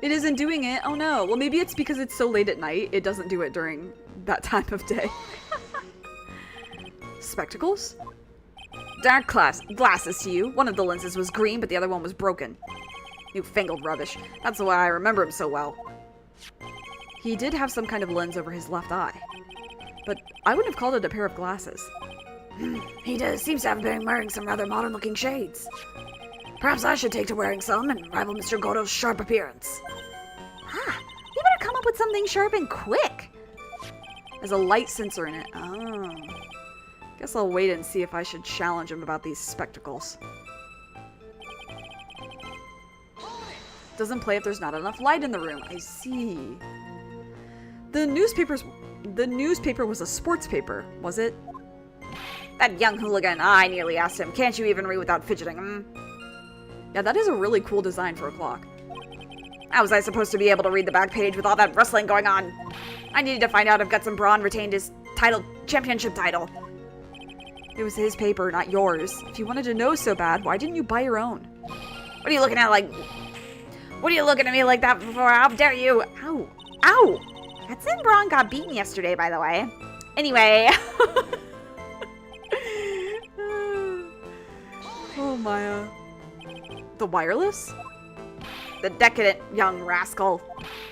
It isn't doing it. Oh no. Well, maybe it's because it's so late at night. It doesn't do it during that time of day. Spectacles? Dark glasses to you. One of the lenses was green, but the other one was broken. Newfangled rubbish. That's why I remember him so well. He did have some kind of lens over his left eye. But I wouldn't have called it a pair of glasses. He seems to have been wearing some rather modern-looking shades. Perhaps I should take to wearing some and rival Mr. Goto's sharp appearance. Ah, you better come up with something sharp and quick. There's a light sensor in it. Oh. Guess I'll wait and see if I should challenge him about these spectacles. Doesn't play if there's not enough light in the room. I see. The newspaper was a sports paper, was it? That young hooligan, I nearly asked him, can't you even read without fidgeting? Yeah, that is a really cool design for a clock. How was I supposed to be able to read the back page with all that rustling going on? I needed to find out if Guts and Brawn retained his championship title. It was his paper, not yours. If you wanted to know so bad, why didn't you buy your own? What are you looking at me like that for? How dare you? Ow. Ow! Guts and Brawn got beaten yesterday, by the way. Anyway. Oh, Maya. The wireless? The decadent young rascal.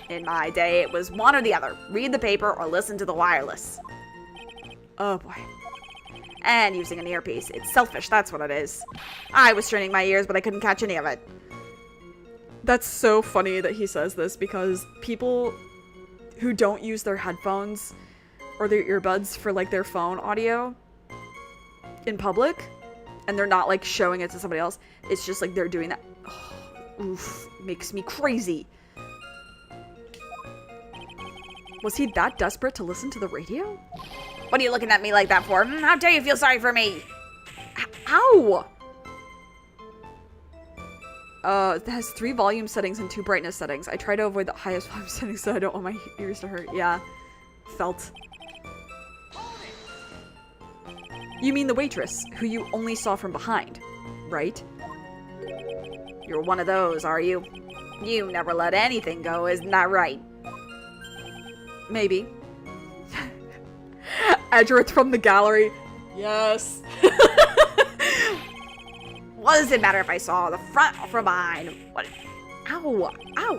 In my day, it was one or the other. Read the paper or listen to the wireless. Oh, boy. And using an earpiece. It's selfish, that's what it is. I was straining my ears, but I couldn't catch any of it. That's so funny that he says this, because people who don't use their headphones or their earbuds for, like, their phone audio in public, and they're not, like, showing it to somebody else, it's just, like, they're doing that. Oh, oof. Makes me crazy. Was he that desperate to listen to the radio? What are you looking at me like that for? How dare you feel sorry for me? Ow! It has 3 volume settings and 2 brightness settings. I try to avoid the highest volume settings so I don't want my ears to hurt. Yeah. Felt. You mean the waitress, who you only saw from behind, right? You're one of those, are you? You never let anything go, isn't that right? Maybe. Edgeworth from the gallery. Yes. What does it matter if I saw the front or from behind? What? Ow. Ow.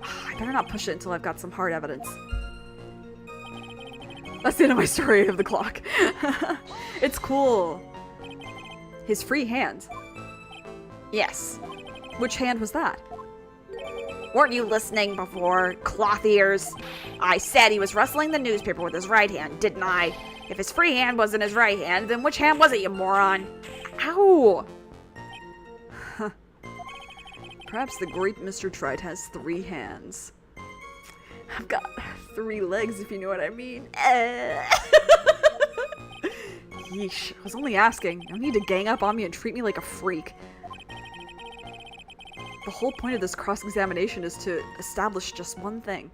I better not push it until I've got some hard evidence. That's the end of my story of the clock. It's cool. His free hand. Yes. Which hand was that? Weren't you listening before, cloth ears? I said he was rustling the newspaper with his right hand, didn't I? If his free hand wasn't his right hand, then which hand was it, you moron? Ow! Perhaps the great Mr. Trite has 3 hands. I've got 3 legs, if you know what I mean. Yeesh, I was only asking. No need to gang up on me and treat me like a freak. The whole point of this cross-examination is to establish just one thing.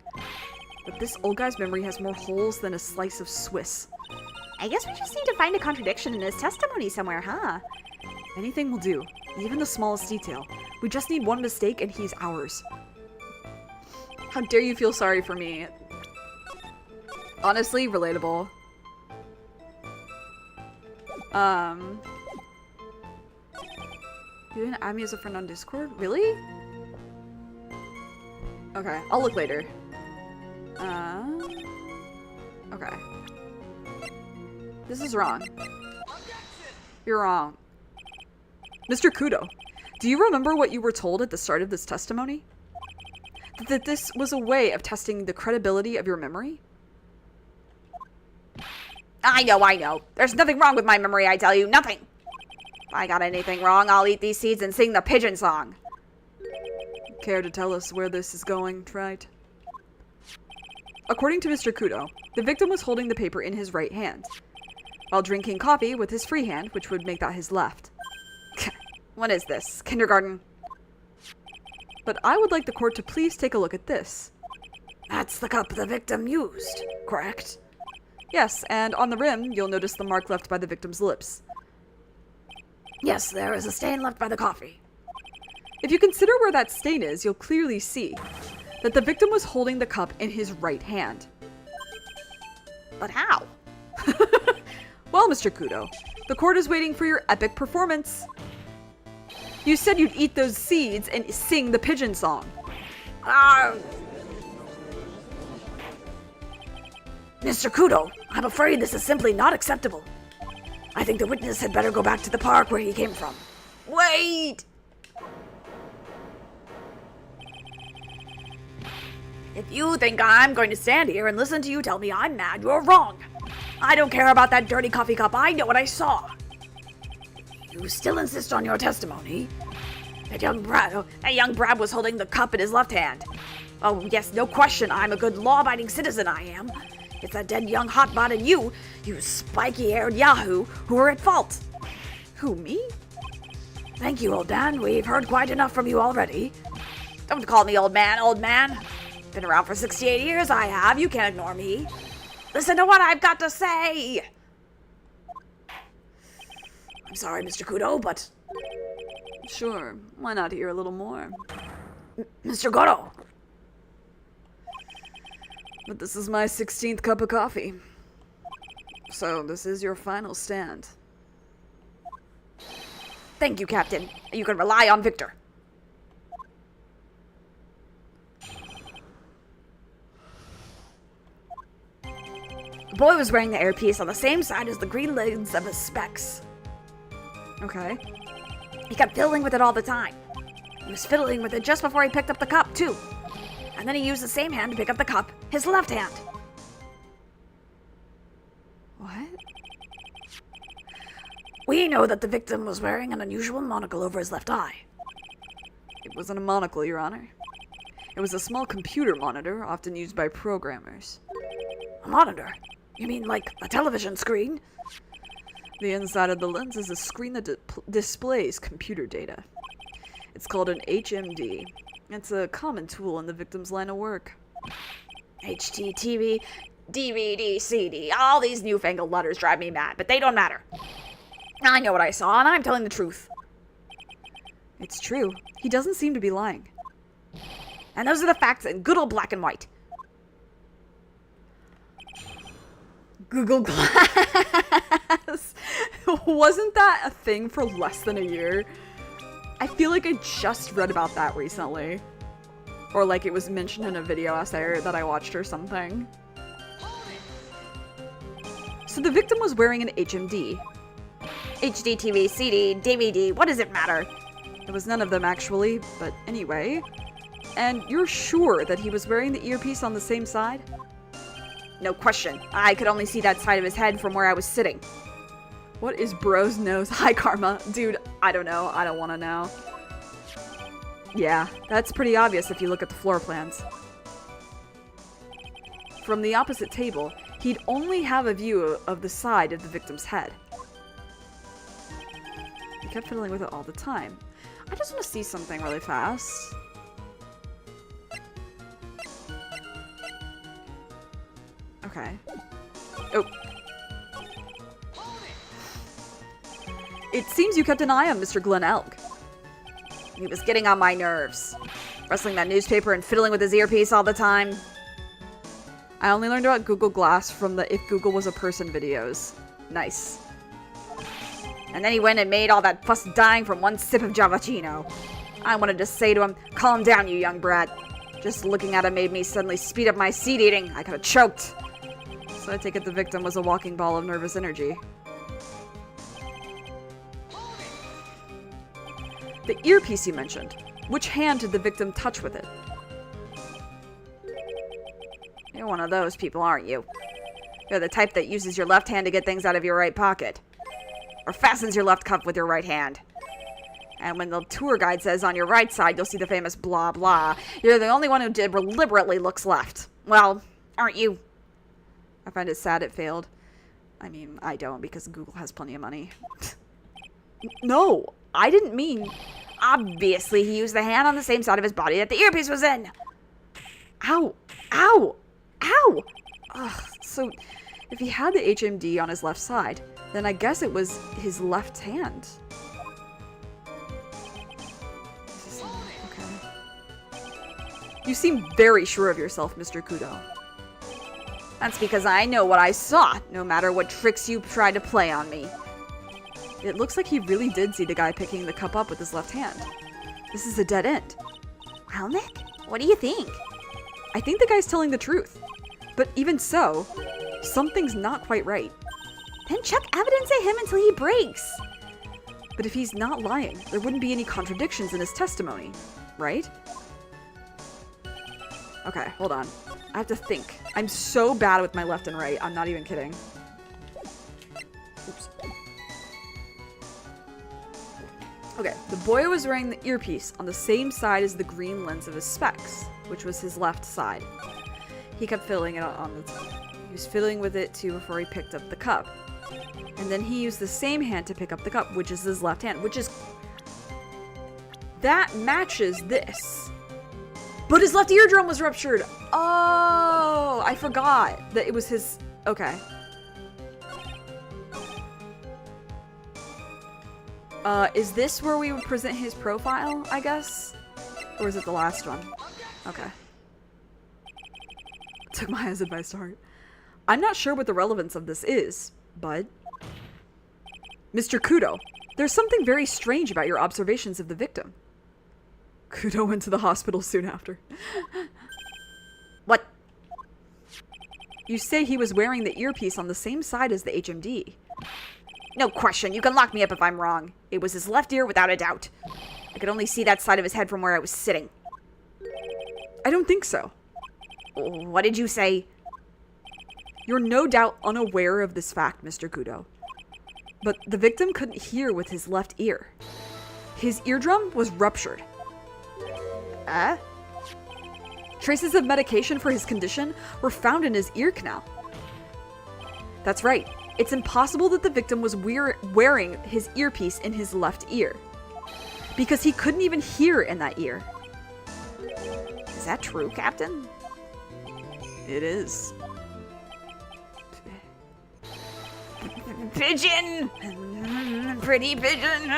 That this old guy's memory has more holes than a slice of Swiss. I guess we just need to find a contradiction in his testimony somewhere, huh? Anything will do, even the smallest detail. We just need one mistake and he's ours. How dare you feel sorry for me? Honestly, relatable. You didn't add me as a friend on Discord? Really? Okay, I'll look later. Okay. This is wrong. You're wrong. Mr. Kudo, do you remember what you were told at the start of this testimony? That this was a way of testing the credibility of your memory? I know. There's nothing wrong with my memory, I tell you. Nothing. If I got anything wrong, I'll eat these seeds and sing the pigeon song. Care to tell us where this is going, Trite? According to Mr. Kudo, the victim was holding the paper in his right hand, while drinking coffee with his free hand, which would make that his left. What is this? Kindergarten? But I would like the court to please take a look at this. That's the cup the victim used, correct? Yes, and on the rim, you'll notice the mark left by the victim's lips. Yes, there is a stain left by the coffee. If you consider where that stain is, you'll clearly see that the victim was holding the cup in his right hand. But how? Well, Mr. Kudo, the court is waiting for your epic performance. You said you'd eat those seeds and sing the pigeon song. Mr. Kudo, I'm afraid this is simply not acceptable. I think the witness had better go back to the park where he came from. Wait! If you think I'm going to stand here and listen to you tell me I'm mad, you're wrong. I don't care about that dirty coffee cup. I know what I saw. You still insist on your testimony? That young Brad was holding the cup in his left hand. Oh, yes, no question. I'm a good law-abiding citizen, I am. It's that dead young hotbot and you spiky-haired yahoo, who are at fault. Who, me? Thank you, old man. We've heard quite enough from you already. Don't call me old man, old man. Been around for 68 years, I have. You can't ignore me. Listen to what I've got to say. I'm sorry, Mr. Kudo, but... Sure, why not hear a little more? Mr. Goro. But this is my 16th cup of coffee. So this is your final stand. Thank you, Captain. You can rely on Victor. The boy was wearing the earpiece on the same side as the green legs of his specs. Okay. He kept fiddling with it all the time. He was fiddling with it just before he picked up the cup, too. And then he used the same hand to pick up the cup, his left hand. What? We know that the victim was wearing an unusual monocle over his left eye. It wasn't a monocle, Your Honor. It was a small computer monitor, often used by programmers. A monitor? You mean like a television screen? The inside of the lens is a screen that displays computer data. It's called an HMD. It's a common tool in the victim's line of work. HTTV, DVD, CD, all these newfangled letters drive me mad, but they don't matter. I know what I saw, and I'm telling the truth. It's true. He doesn't seem to be lying. And those are the facts in good old black and white. Google Glass. Wasn't that a thing for less than a year? I feel like I just read about that recently. Or like it was mentioned in a video essay that I watched or something. So the victim was wearing an HMD. HDTV, CD, DVD, what does it matter? It was none of them actually, but anyway. And you're sure that he was wearing the earpiece on the same side? No question. I could only see that side of his head from where I was sitting. What is bro's nose? Hi, Karma. Dude, I don't know. I don't want to know. Yeah, that's pretty obvious if you look at the floor plans. From the opposite table, he'd only have a view of the side of the victim's head. He kept fiddling with it all the time. I just want to see something really fast. Okay. Oh. It seems you kept an eye on Mr. Glenn Elk. He was getting on my nerves. Rustling that newspaper and fiddling with his earpiece all the time. I only learned about Google Glass from the If Google Was a Person videos. Nice. And then he went and made all that fuss dying from one sip of Javachino. I wanted to say to him, calm down, you young brat. Just looking at him made me suddenly speed up my seed eating. I could have choked. So I take it the victim was a walking ball of nervous energy. The earpiece you mentioned. Which hand did the victim touch with it? You're one of those people, aren't you? You're the type that uses your left hand to get things out of your right pocket. Or fastens your left cuff with your right hand. And when the tour guide says on your right side, you'll see the famous blah blah, you're the only one who deliberately looks left. Well, aren't you? I find it sad it failed. I mean, I don't, because Google has plenty of money. No, I didn't mean... Obviously, he used the hand on the same side of his body that the earpiece was in. Ow. Ow. Ow. Ugh, so, if he had the HMD on his left side, then I guess it was his left hand. Okay. You seem very sure of yourself, Mr. Kudo. That's because I know what I saw, no matter what tricks you try to play on me. It looks like he really did see the guy picking the cup up with his left hand. This is a dead end. Well, Nick, what do you think? I think the guy's telling the truth. But even so, something's not quite right. Then chuck evidence at him until he breaks. But if he's not lying, there wouldn't be any contradictions in his testimony, right? Okay, hold on. I have to think. I'm so bad with my left and right, I'm not even kidding. Oops. Okay, the boy was wearing the earpiece on the same side as the green lens of his specs, which was his left side. He kept fiddling it on the... He was fiddling with it too before he picked up the cup. And then he used the same hand to pick up the cup, which is his left hand, which is... That matches this. But his left eardrum was ruptured! Oh, I forgot that it was his... Okay. Is this where we would present his profile, I guess? Or is it the last one? Okay. Took Maya's advice to heart. I'm not sure what the relevance of this is, but... Mr. Kudo, there's something very strange about your observations of the victim. Kudo went to the hospital soon after. What? You say he was wearing the earpiece on the same side as the HMD. No question, you can lock me up if I'm wrong. It was his left ear without a doubt. I could only see that side of his head from where I was sitting. I don't think so. What did you say? You're no doubt unaware of this fact, Mr. Kudo. But the victim couldn't hear with his left ear. His eardrum was ruptured. Traces of medication for his condition were found in his ear canal. That's right. It's impossible that the victim was wearing his earpiece in his left ear. Because he couldn't even hear in that ear. Is that true, Captain? It is. Pigeon! Pretty pigeon!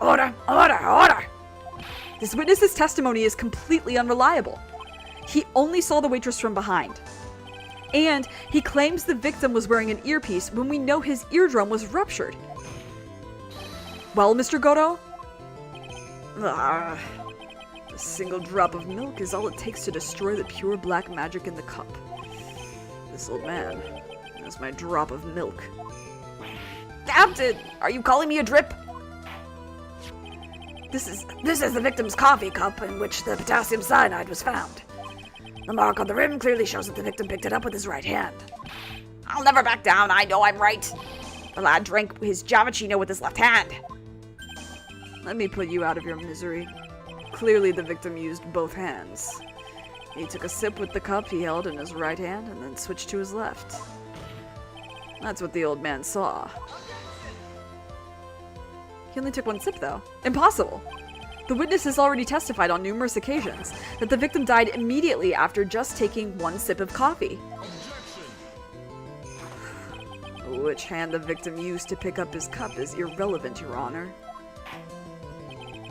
Order! Order! Order! This witness's testimony is completely unreliable. He only saw the waitress from behind. And he claims the victim was wearing an earpiece when we know his eardrum was ruptured. Well, Mr. Goto? A single drop of milk is all it takes to destroy the pure black magic in the cup. This old man is my drop of milk. Captain, are you calling me a drip? This is the victim's coffee cup in which the potassium cyanide was found. The mark on the rim clearly shows that the victim picked it up with his right hand. I'll never back down. I know I'm right. The lad drank his Javachino with his left hand. Let me put you out of your misery. Clearly the victim used both hands. He took a sip with the cup he held in his right hand and then switched to his left. That's what the old man saw. He only took one sip, though. Impossible! The witness has already testified on numerous occasions that the victim died immediately after just taking one sip of coffee. Which hand the victim used to pick up his cup is irrelevant, Your Honor.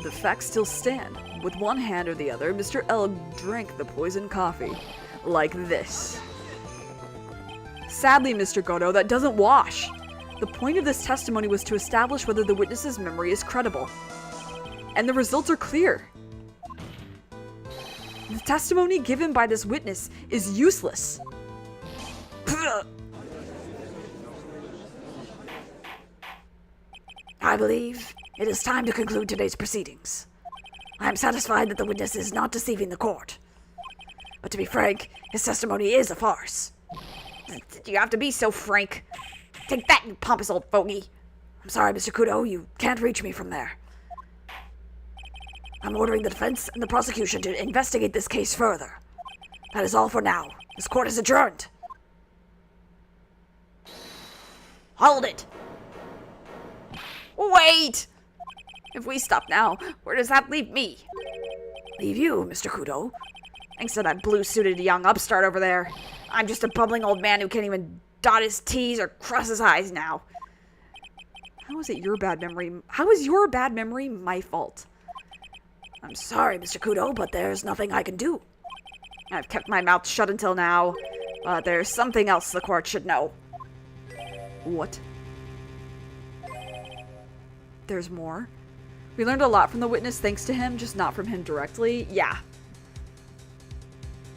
The facts still stand. With one hand or the other, Mr. L drank the poisoned coffee. Like this. Sadly, Mr. Goto, that doesn't wash. The point of this testimony was to establish whether the witness's memory is credible. And the results are clear. The testimony given by this witness is useless. I believe it is time to conclude today's proceedings. I am satisfied that the witness is not deceiving the court. But to be frank, his testimony is a farce. You have to be so frank. Take that, you pompous old fogey. I'm sorry, Mr. Kudo, you can't reach me from there. I'm ordering the defense and the prosecution to investigate this case further. That is all for now. This court is adjourned. Hold it. Wait! If we stop now, where does that leave me? Leave you, Mr. Kudo. Thanks to that blue-suited young upstart over there. I'm just a bubbling old man who can't even dot his T's or cross his I's now. How is it your bad memory? How is your bad memory my fault? I'm sorry, Mr. Kudo, but there's nothing I can do. I've kept my mouth shut until now, but there's something else the court should know. What? There's more? We learned a lot from the witness thanks to him, just not from him directly. Yeah.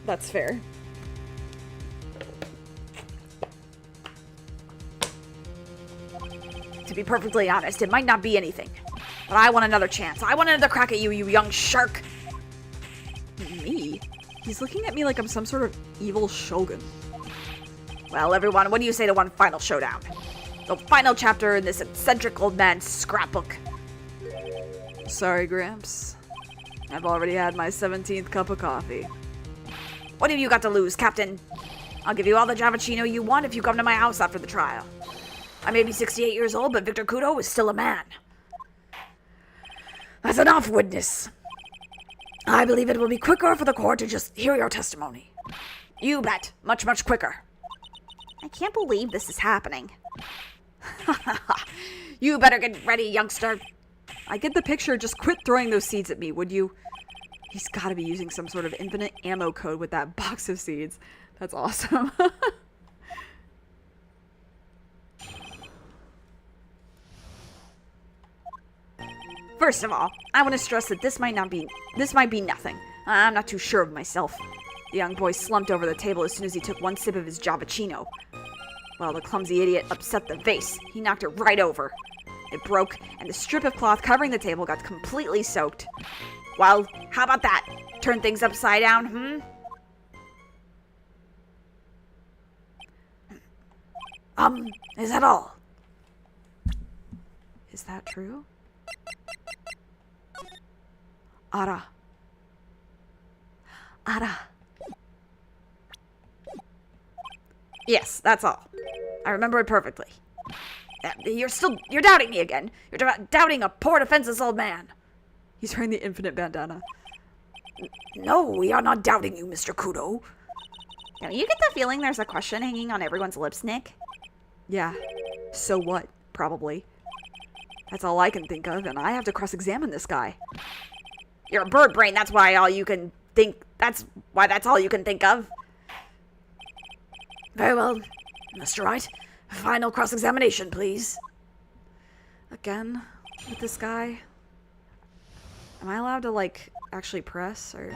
That's fair. To be perfectly honest, it might not be anything. But I want another chance. I want another crack at you, you young shark. Me? He's looking at me like I'm some sort of evil shogun. Well, everyone, what do you say to one final showdown? The final chapter in this eccentric old man's scrapbook. Sorry, Gramps. I've already had my 17th cup of coffee. What have you got to lose, Captain? I'll give you all the Javachino you want if you come to my house after the trial. I may be 68 years old, but Victor Kudo is still a man. That's enough, witness. I believe it will be quicker for the court to just hear your testimony. You bet. Much, much quicker. I can't believe this is happening. You better get ready, youngster. I get the picture. Just quit throwing those seeds at me, would you? He's gotta be using some sort of infinite ammo code with that box of seeds. That's awesome. First of all, I want to stress that this might be nothing. I'm not too sure of myself. The young boy slumped over the table as soon as he took one sip of his Javachino. While the clumsy idiot upset the vase, he knocked it right over. It broke, and the strip of cloth covering the table got completely soaked. Well, how about that? Turn things upside down, Is that all? Is that true? Ara. Yes, that's all. I remember it perfectly. You're doubting me again. You're doubting a poor defenseless old man. He's wearing the infinite bandana. No, we are not doubting you, Mr. Kudo. You get the feeling there's a question hanging on everyone's lips, Nick? Yeah. So what? Probably. That's all I can think of, and I have to cross-examine this guy. You're a bird brain, that's why all you can think... That's all you can think of. Very well, Mr. Wright. Final cross-examination, please. Again? With this guy? Am I allowed to, like, actually press, or...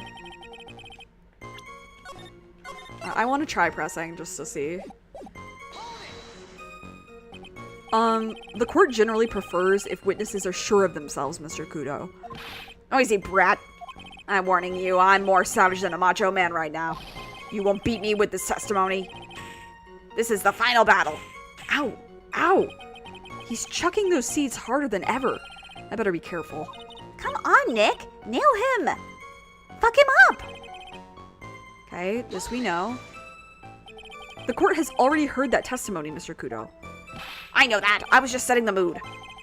I want to try pressing, just to see. The court generally prefers if witnesses are sure of themselves, Mr. Kudo. Noisy brat. I'm warning you, I'm more savage than a macho man right now. You won't beat me with this testimony. This is the final battle. Ow! Ow! He's chucking those seeds harder than ever. I better be careful. Come on, Nick. Nail him. Fuck him up. Okay, this we know. The court has already heard that testimony, Mr. Kudo. I know that. I was just setting the mood.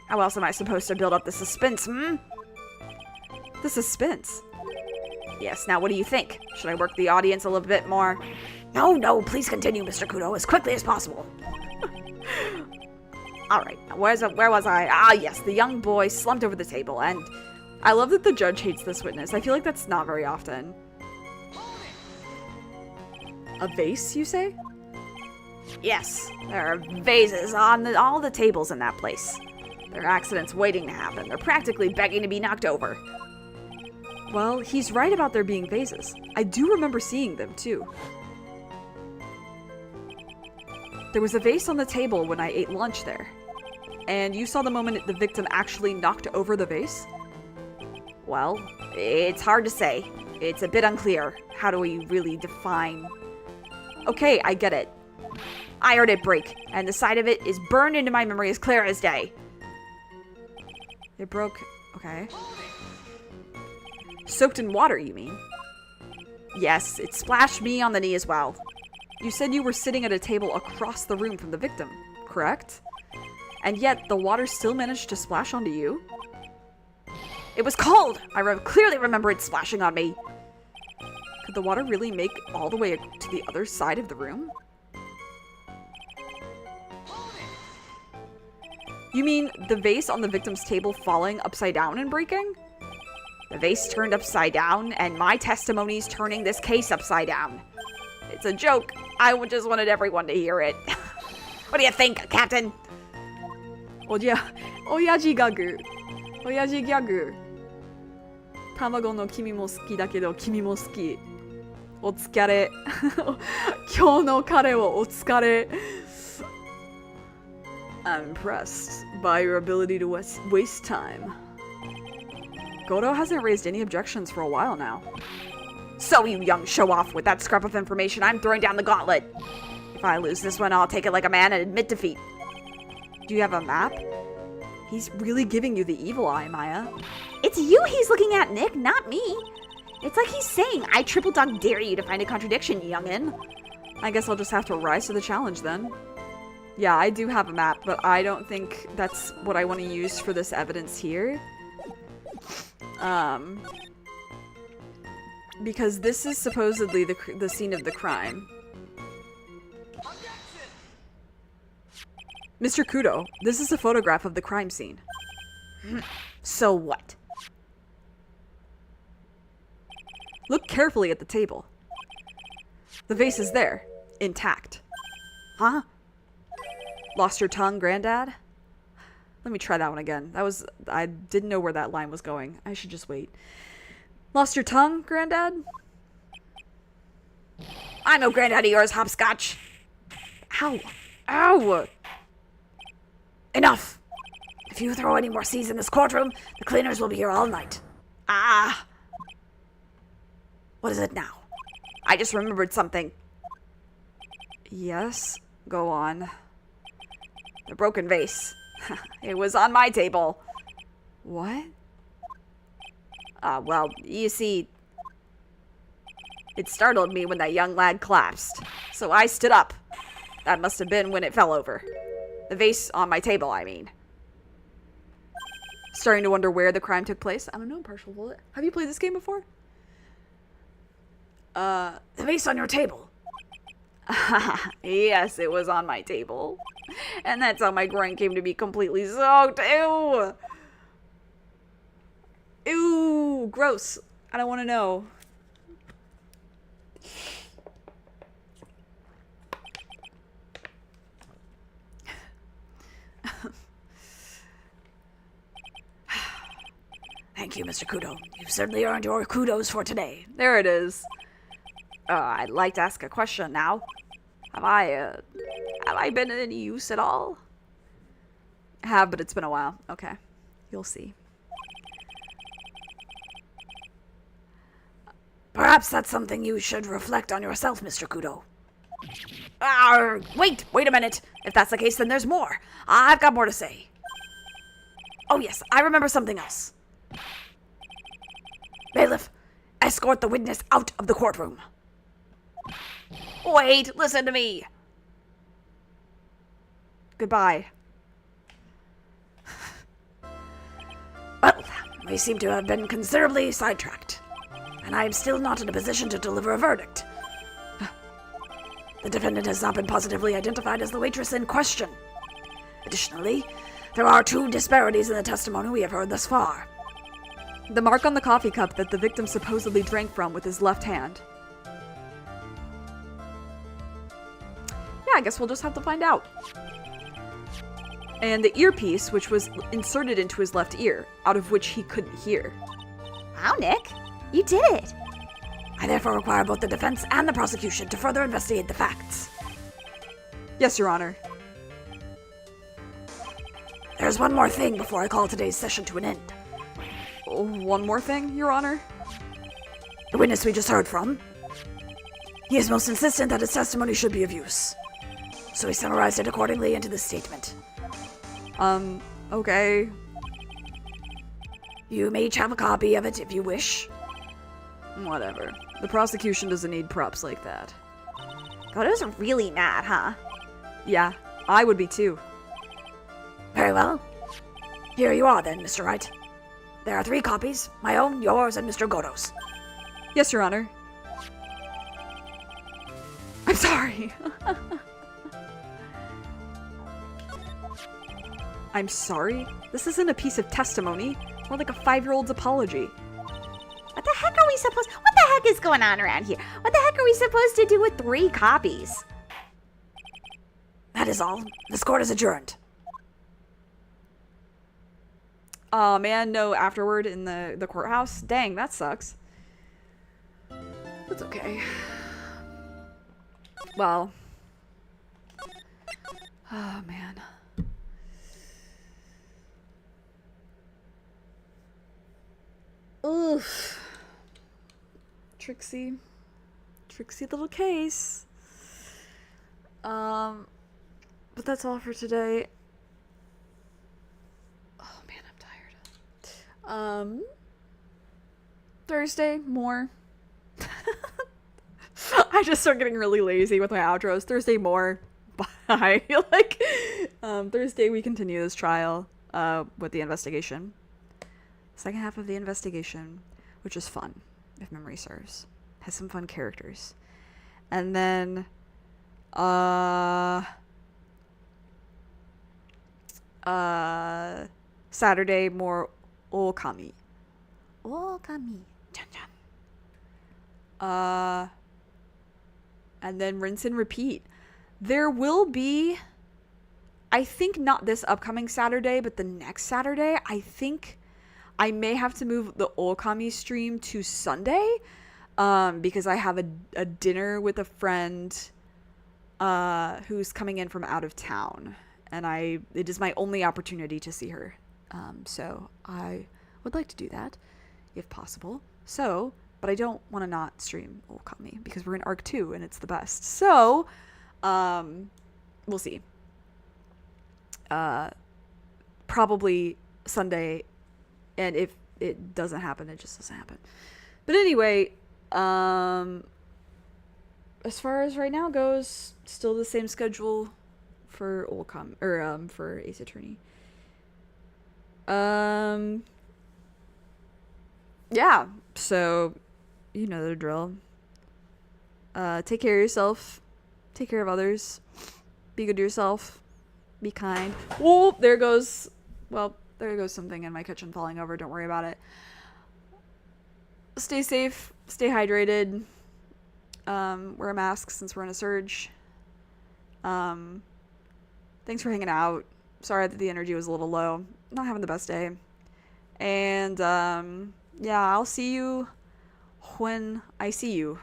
How else am I supposed to build up the suspense, The suspense. Yes, now what do you think? Should I work the audience a little bit more? No, please continue, Mr. Kudo, as quickly as possible. Alright, where was I? Ah, yes, the young boy slumped over the table, and I love that the judge hates this witness. I feel like that's not very often. A vase, you say? yes, there are vases on all the tables in that place. There are accidents waiting to happen. They're practically begging to be knocked over. Well, he's right about there being vases. I do remember seeing them, too. There was a vase on the table when I ate lunch there. And you saw the moment the victim actually knocked over the vase? Well, it's hard to say. It's a bit unclear. How do we really define... Okay, I get it. I heard it break, and the side of it is burned into my memory as clear as day. It broke... Okay. Soaked in water, you mean? Yes, it splashed me on the knee as well. You said you were sitting at a table across the room from the victim, correct? And yet, the water still managed to splash onto you? It was cold! I clearly remember it splashing on me. Could the water really make all the way to the other side of the room? You mean the vase on the victim's table falling upside down and breaking? The vase turned upside down, and my testimony's turning this case upside down. It's a joke. I just wanted everyone to hear it. What do you think, Captain? Oyaji gagu. Oyaji gyagu. Tamago no kimi mo suki dakedo kimi mo suki. Otsukare. Kyou no kare wo otsukare. I'm impressed by your ability to waste time. Goto hasn't raised any objections for a while now. So, you young show-off, with that scrap of information, I'm throwing down the gauntlet. If I lose this one, I'll take it like a man and admit defeat. Do you have a map? He's really giving you the evil eye, Maya. It's you he's looking at, Nick, not me. It's like he's saying, I triple dog dare you to find a contradiction, youngin'. I guess I'll just have to rise to the challenge then. Yeah, I do have a map, but I don't think that's what I want to use for this evidence here. Because this is supposedly the scene of the crime. Mr. Kudo, this is a photograph of the crime scene. So what? Look carefully at the table. The vase is there, intact. Huh? Lost your tongue, Granddad? Let me try that one again. I didn't know where that line was going. I should just wait. Lost your tongue, Granddad? I'm no granddad of yours, hopscotch. Ow. Ow! Enough! If you throw any more seeds in this courtroom, the cleaners will be here all night. Ah! What is it now? I just remembered something. Yes? Go on. The broken vase. It was on my table. What? Well, you see, it startled me when that young lad collapsed. So I stood up. That must have been when it fell over. The vase on my table, I mean. Starting to wonder where the crime took place? I don't know, Partial Bullet. Have you played this game before? The vase on your table. Yes, it was on my table. And that's how my groin came to be completely soaked. Ew! Ew, gross. I don't want to know. Thank you, Mr. Kudo. You've certainly earned your kudos for today. There it is. I'd like to ask a question now. Have I been of any use at all? Have, but it's been a while. Okay. You'll see. Perhaps that's something you should reflect on yourself, Mr. Kudo. Wait a minute. If that's the case, then there's more. I've got more to say. Oh yes, I remember something else. Bailiff, escort the witness out of the courtroom. Wait, listen to me. Goodbye. Well, we seem to have been considerably sidetracked, and I am still not in a position to deliver a verdict. The defendant has not been positively identified as the waitress in question. Additionally, there are 2 disparities in the testimony we have heard thus far. The mark on the coffee cup that the victim supposedly drank from with his left hand. Yeah, I guess we'll just have to find out. And the earpiece, which was inserted into his left ear, out of which he couldn't hear. Wow, Nick. You did it. I therefore require both the defense and the prosecution to further investigate the facts. Yes, Your Honor. There's one more thing before I call today's session to an end. Oh, one more thing, Your Honor? The witness we just heard from. He is most insistent that his testimony should be of use. So he summarized it accordingly into this statement. Okay. You may each have a copy of it if you wish. Whatever. The prosecution doesn't need props like that. God, I was really mad, huh? Yeah, I would be too. Very well. Here you are then, Mr. Wright. There are 3 copies, my own, yours, and Mr. Godo's. Yes, Your Honor. I'm sorry. I'm sorry? This isn't a piece of testimony. More like a 5-year-old's apology. What the heck are we supposed... What the heck is going on around here? What the heck are we supposed to do with 3 copies? That is all. This court is adjourned. Aw, man, no afterward in the courthouse? Dang, that sucks. That's okay. Well. Oh, man. Oof. Tricksy little case. But that's all for today. Oh man, I'm tired. Thursday, more. I just start getting really lazy with my outros. Thursday, more. Bye. Thursday we continue this trial, with the investigation. Second half of the investigation, which is fun, if memory serves. Has some fun characters. And then, Saturday, more Okami. Okami. Chan chan. And then rinse and repeat. There will be, I think not this upcoming Saturday, but the next Saturday, I think I may have to move the Okami stream to Sunday, because I have a dinner with a friend who's coming in from out of town, and it is my only opportunity to see her. So I would like to do that, if possible. So, but I don't want to not stream Okami, because we're in Arc 2, and it's the best. So, we'll see. Probably Sunday. And if it doesn't happen, it just doesn't happen. But anyway, as far as right now goes, still the same schedule for for Ace Attorney. Yeah, so you know the drill. Take care of yourself. Take care of others. Be good to yourself. Be kind. Whoa, there goes something in my kitchen falling over. Don't worry about it. Stay safe. Stay hydrated. Wear a mask since we're in a surge. Thanks for hanging out. Sorry that the energy was a little low. Not having the best day. And, yeah, I'll see you when I see you.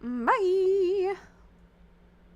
Bye!